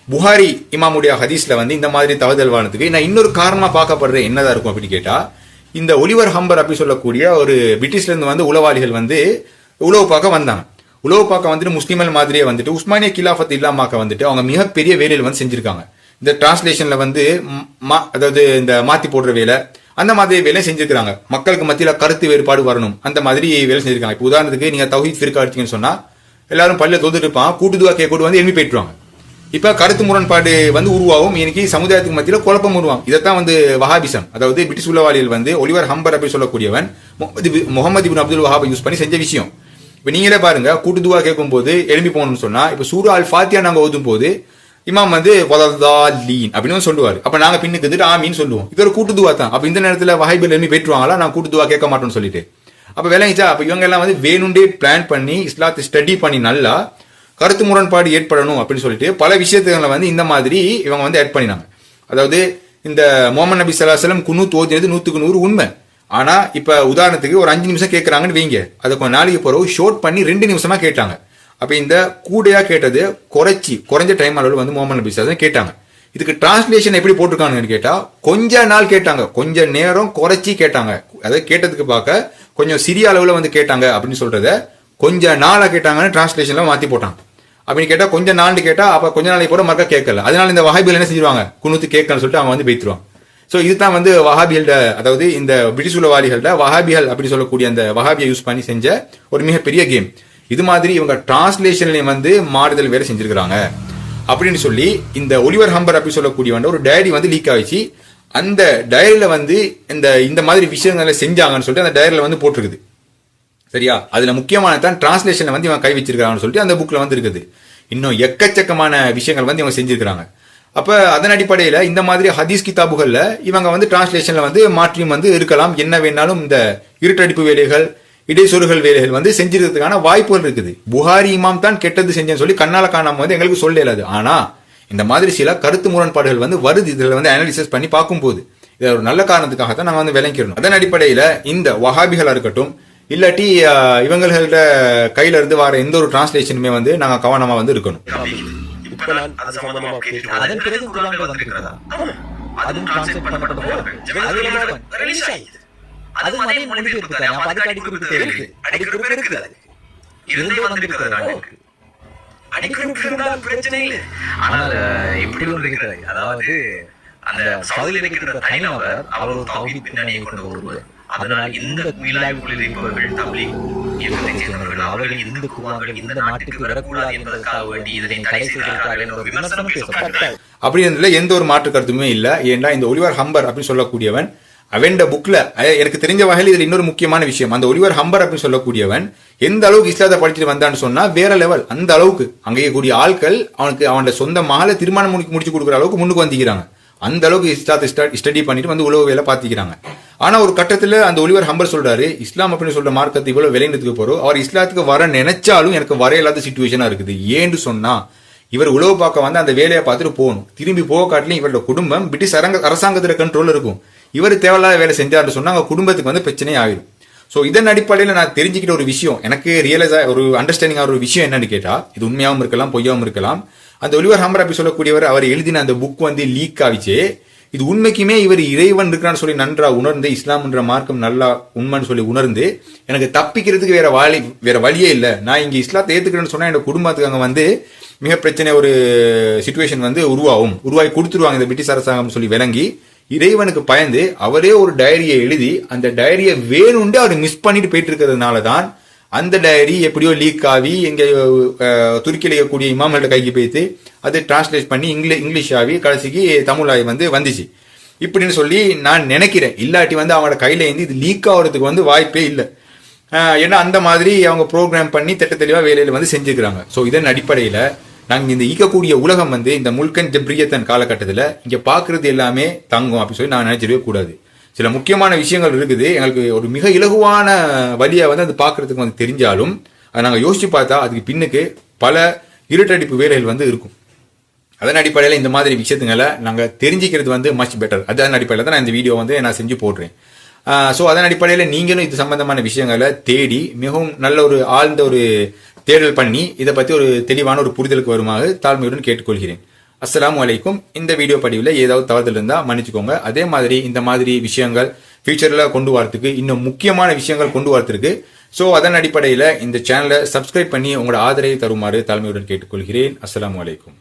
புகாரி இமாமுடைய ஹதீஸ்ல வந்து இந்த மாதிரி தவறுதல் வானதுக்கு நான் இன்னொரு காரணமா பார்க்கப்படுறேன். என்னதான் இருக்கும் அப்படின்னு கேட்டா, இந்த ஒலிவர் ஹம்பர் அப்படி சொல்லக்கூடிய ஒரு பிரிட்டிஷ்ல இருந்து வந்து உளவாளிகள் வந்து உளவு பார்க்க வந்தாங்க. உளவு பார்க்க வந்துட்டு முஸ்லிம்கள் மாதிரியே வந்துட்டு உஸ்மானிய கிலாஃபத் இல்லாமக்க வந்துட்டு அவங்க மிகப்பெரிய வேலையில் வந்து செஞ்சிருக்காங்க. இந்த டிரான்ஸ்லேஷன்ல வந்து அதாவது இந்த மாத்தி போடுற வேலை, அந்த மாதிரி வேலை செஞ்சிருக்காங்க. மக்களுக்கு மத்தியில கருத்து வேறுபாடு வரணும், அந்த மாதிரி வேலை செஞ்சிருக்காங்க. இப்போ உதாரணத்துக்கு நீங்க தௌஹீத் ஃபிர்கா எடுத்தீங்கன்னு சொன்னா எல்லாரும் பள்ளியில தொழுதுட்டு இருப்பான், கூட்டுதுவா கேட்கக்கூட வந்து எழுப்பி போயிட்டுருவாங்க. இப்ப கருத்து முரண்பாடு வந்து உருவாகும், இன்னைக்கு சமுதாயத்துக்கு மத்தியில குழப்பம் உருவாகும். இதைத்தான் வந்து வஹாபிசம், அதாவது பிரிட்டிஷ் உளவாளிகள் வந்து ஒலிவர் ஹம்பர் அப்படி சொல்லக்கூடியவன் முகமது இப்னு அப்துல் வஹாபை யூஸ் பண்ணி செஞ்ச விஷயம். இப்ப நீங்களே பாருங்க, கூட்டுதுவா கேட்கும் போது எழுப்பி போகணும்னு சொன்னா, இப்ப சூரா அல் ஃபாத்தியா நாங்க ஓதும் போது இமாம் வந்து வலதாலீன் அப்படின்னு சொல்லுவாரு. அப்ப நாங்க பின்னுக்கு வந்துட்டு ஆமீன்னு சொல்லுவோம். இது ஒரு கூட்டுதுவா தான். அப்ப இந்த நேரத்துல வஹாபிகள் எழுப்பி போயிட்டுருவாங்களா, நான் கூட்டுதுவா கேட்க மாட்டோம்னு சொல்லிட்டு. அப்ப விளங்கிச்சா? அப்ப இவங்க எல்லாம் வந்து வேணுண்டே பிளான் பண்ணி இஸ்லாத்தை ஸ்டடி பண்ணி நல்லா கருத்து முரண்பாடு ஏற்படணும் அப்படின்னு சொல்லிட்டு பல விஷயத்துல வந்து இந்த மாதிரி இவங்க வந்து ஆட் பண்ணினாங்க. அதாவது இந்த முஹம்மது நபி ஸல்லல்லாஹு அலைஹி வஸல்லம் குனூத் ஓதுறது 100க்கு 100 உண்மை. ஆனா இப்ப உதாரணத்துக்கு ஒரு 5 நிமிஷம் கேட்கறாங்கன்னு வைங்க, அதை கொஞ்ச நாளைக்கு பிறகு ஷோர்ட் பண்ணி 2 நிமிஷமா கேட்டாங்க. அப்ப இந்த கூடையா கேட்டது குறைஞ்ச டைம் அளவில் வந்து முஹம்மது நபி ஸல்லல்லாஹு அலைஹி வஸல்லம் கேட்டாங்க. இதுக்கு டிரான்ஸ்லேஷன் எப்படி போட்டிருக்காங்கன்னு கேட்டா, கொஞ்ச நாள் கேட்டாங்க, கொஞ்ச நேரம் குறைச்சி கேட்டாங்க. அதாவது கேட்டதுக்கு பார்க்க கொஞ்சம் சிறிய அளவுல வந்து கேட்டாங்க அப்படின்னு சொல்றத கொஞ்ச நாளா கேட்டாங்கன்னு டிரான்ஸ்லேஷன்ல மாத்தி போட்டாங்க. அப்படின்னு கேட்டா கொஞ்ச நாள் கேட்டா அப்ப கொஞ்ச நாளைக்கு கூட மறக்க கேட்கல. அதனால இந்த வஹாபிகள் என்ன செஞ்சிருவாங்க, குனூத்து கேட்கன்னு சொல்லிட்டு அவங்க வந்து பேத்துருவாங்க. சோ இதுதான் வந்து வஹாபிகள்ட, அதாவது இந்த பிரிட்டிஷ் உளவாளிகள்ட வஹாபிகள் அப்படி சொல்லக்கூடிய அந்த வஹாபியை யூஸ் பண்ணி செஞ்ச ஒரு மிகப்பெரிய கேம். இது மாதிரி இவங்க டிரான்ஸ்லேஷன்லயும் வந்து மாறுதல் வேலை செஞ்சிருக்காங்க அப்படின்னு சொல்லி இந்த ஒலிவர் ஹம்பர் அப்படி சொல்லக்கூடிய ஒரு டைரி வந்து லீக் ஆயிடுச்சு. அந்த டைரியில வந்து இந்த மாதிரி விஷயங்களை செஞ்சாங்கன்னு சொல்லிட்டு அந்த டைரியில வந்து போட்டிருக்குது. சரியா? அதுல முக்கியமானதான் டிரான்ஸ்லேஷன்ல வந்து இவங்க கை வச்சிருக்காங்கன்னு சொல்லிட்டு அந்த புக்ல வந்து இருக்குது. இன்னும் எக்கச்சக்கமான விஷயங்கள் வந்து இவங்க செஞ்சிருக்காங்க. அப்ப அதன் அடிப்படையில இந்த மாதிரி ஹதீஸ் கிதாபுகள்ல இவங்க வந்து டிரான்ஸ்லேஷன்ல வந்து மாற்றியும் வந்து இருக்கலாம். என்ன வேணாலும் இந்த இருட்டடிப்பு வேலைகள், இடைச்சொருகள் வேலைகள் வந்து செஞ்சிருக்கிறதுக்கான வாய்ப்புகள் இருக்குது. புகாரி இமாம் தான் கெட்டது செஞ்சேன்னு சொல்லி கண்ணால காணாம வந்து எங்களுக்கு சொல்ல இயலாது. ஆனா இந்த மாதிரி சில கருத்து முரண்பாடுகள் வந்து வருது. இதுல வந்து அனாலிசிஸ் பண்ணி பார்க்கும்போது இது ஒரு நல்ல காரணத்துக்காகத்தான் நாங்க வந்து விளங்கிடணும். அதன் அடிப்படையில இந்த வஹாபிகளா இருக்கட்டும், இல்லாட்டி இவங்கள்ட கையில இருந்து வர எந்த ஒரு டிரான்ஸ்லேஷனுமே வந்து நாங்க கவனமா வந்து இருக்கணும். இப்ப நான் அது சம்பந்தமா கேட்கிறேன். அதன் பிறகு குர்ஆன்கள் வந்திருக்கிறதா? அதுவும் டிரான்ஸ்லேட் பண்ணப்பட்டது. அது ரிலீஸ் ஆயிடுது. அது அதே மொழிபெயர்ப்பு தானே. அப்ப அதுக்கு அடிக்குறிப்பு தேவையில்லை. அடிக்குறிப்பு இருக்குது. இருந்தே வந்திருக்கிறதா? அடிக்குறிப்பு இருந்தால் பிரச்சனை இல்லை. ஆனால் இப்படி ஒன்று இருக்கிறது. அதாவது அந்த சவுதியில் இருக்கிற தனிநபர் அவர் ஒரு தௌஹீத் பின்னணியை கொண்ட ஒருவர். அதனால் இந்த மீளாய்வுகளில் இருப்பவர்கள் தப்லீக் இயக்கத்தை சேர்ந்தவர்கள், அவர்கள் இந்த குர்ஆன்கள் இந்த நாட்டுக்கு வரக்கூடாது என்பதற்காக வேண்டி இதனை தடை செய்திருக்கிறார்கள் என்ற ஒரு விமர்சனம் பேசப்பட்டது. அப்படி இருந்ததுல எந்த ஒரு மாற்று கருத்துமே இல்ல. ஏன்னா இந்த ஒலிவர் ஹம்பர் அப்படின்னு சொல்லக்கூடியவன் அவன் புக்ல எனக்கு தெரிஞ்ச வகையில் இதுல இன்னொரு முக்கியமான விஷயம், அந்த ஒலிவர் ஹம்பர் அப்படின்னு சொல்லக்கூடியவன் எந்த அளவுக்கு இஸ்லாத்தை படிச்சுட்டு வந்தான்னு சொன்னா வேற லெவல். அந்த அளவுக்கு அங்கே கூடிய ஆட்கள் அவனுக்கு அவனோட சொந்த மகளை திருமணம் முடிச்சு கொடுக்குற அளவுக்கு முன்னுக்கு வந்துக்கிறாங்க. அந்த அளவுக்கு இஸ்லாத்தை ஸ்டடி பண்ணிட்டு வந்து உலக வேலை பார்த்துக்கிறாங்க. ஆனா ஒரு கட்டத்துல அந்த ஒலிவர் ஹம்பர் சொல்றாரு, இஸ்லாம் அப்படின்னு சொல்ற மார்க்கத்தை இவ்வளவு விளையாடுறதுக்கு போறோம், அவர் இஸ்லாத்துக்கு வர நினைச்சாலும் எனக்கு வர இல்லாத சிச்சுவேஷனா இருக்குது. ஏன்னு சொன்னா இவர் உழவு பார்க்க வந்து அந்த வேலையை பார்த்துட்டு போகணும். திரும்பி போக காட்டிலும் இவரோட குடும்பம் பிரிட்டிஷ் அரசாங்கத்துல கண்ட்ரோல் இருக்கும். இவர் தேவையில்லாத வேலை செஞ்சாருன்னு சொன்னா அவங்க குடும்பத்துக்கு வந்து பிரச்சனையே ஆயிடும். சோ இதன் அடிப்படையில நான் தெரிஞ்சுக்கிட்ட ஒரு விஷயம், எனக்கு ரியலைஸ் ஒரு அண்டர்ஸ்டாண்டிங் ஆகிற ஒரு விஷயம் என்னன்னு கேட்டா, இது உண்மையாவும் இருக்கலாம் பொய்யாவும் இருக்கலாம். அந்த ஒலிவர் ஹம்பர் அப்படி சொல்லக்கூடியவர் அவர் எழுதின அந்த புக் வந்து லீக் ஆகிச்சு. இது உண்மைக்குமே இவர் இறைவன் இருக்கிறான்னு சொல்லி நன்றா உணர்ந்து, இஸ்லாம்ன்ற மார்க்கம் நல்லா உண்மைன்னு சொல்லி உணர்ந்து, எனக்கு தப்பிக்கிறதுக்கு வேற வழியே இல்லை, நான் இங்க இஸ்லாத்தை ஏத்துக்கிறேன்னு சொன்னா என்னோட குடும்பத்துக்கு அங்க வந்து மிக பிரச்சனை ஒரு சிச்சுவேஷன் வந்து உருவாகி கொடுத்துருவாங்க இந்த பிரிட்டிஷ் அரசாங்கம் சொல்லி விளங்கி, இறைவனுக்கு பயந்து அவரே ஒரு டைரியை எழுதி அந்த டைரியை வேணும்னு அவர் மிஸ் பண்ணிட்டு போயிட்டு இருக்கிறதுனால தான் அந்த டைரி எப்படியோ லீக் ஆகி எங்க துருக்கியில் இருக்கக்கூடிய இமாம்களோட கைக்கு போய்த்து அது டிரான்ஸ்லேட் பண்ணி இங்கிலீஷ் ஆகி கடைசிக்கு தமிழ் ஆகி வந்து வந்துச்சு. இப்படின்னு சொல்லி நான் நினைக்கிறேன். இல்லாட்டி வந்து அவங்களோட கையில இருந்து இது லீக் ஆகிறதுக்கு வந்து வாய்ப்பே இல்லை. ஏன்னா அந்த மாதிரி அவங்க ப்ரோக்ராம் பண்ணி திட்ட தெளிவா வேலையில வந்து செஞ்சுக்கிறாங்க. ஸோ இதன் அடிப்படையில நாங்கள் இந்த ஈக்கக்கூடிய உலகம் வந்து இந்த முல்கன் ஜப்ரியத்தன் காலகட்டத்தில் இங்க பாக்குறது எல்லாமே தங்கம் அப்படின்னு சொல்லி நான் நினைச்சிடவே கூடாது. சில முக்கியமான விஷயங்கள் இருக்குது, எங்களுக்கு ஒரு மிக இலகுவான வழியா வந்து அது பாக்குறதுக்கு வந்து தெரிஞ்சாலும் அதை நாங்கள் யோசிச்சு பார்த்தா அதுக்கு பின்னுக்கு பல இருட்டடிப்பு வேலைகள் வந்து இருக்கும். அதன் அடிப்படையில் இந்த மாதிரி விஷயத்துங்களை நாங்கள் தெரிஞ்சுக்கிறது வந்து மச் பெட்டர். அதன் அடிப்படையில் தான் நான் இந்த வீடியோ வந்து நான் செஞ்சு போடுறேன். ஸோ அதன் அடிப்படையில் நீங்களும் இது சம்பந்தமான விஷயங்களை தேடி மிகவும் நல்ல ஒரு ஆழ்ந்த ஒரு தேடல் பண்ணி இதை பற்றி ஒரு தெளிவான ஒரு புரிதலுக்கு வருமாறு தாழ்மையுடன் கேட்டுக்கொள்கிறேன். அஸ்ஸலாமு அலைக்கும். இந்த வீடியோ பதிவில் ஏதாவது தவறுதல் இருந்தால் மன்னிச்சுக்கோங்க. அதே மாதிரி இந்த மாதிரி விஷயங்கள் ஃபியூச்சரில் கொண்டு வரதுக்கு இன்னும் முக்கியமான விஷயங்கள் கொண்டு வரதுக்கு ஸோ அதன் அடிப்படையில் இந்த சேனலை சப்ஸ்கிரைப் பண்ணி உங்களோட ஆதரவை தருமாறு தாழ்மையுடன் கேட்டுக்கொள்கிறேன். அஸ்ஸலாமு அலைக்கும்.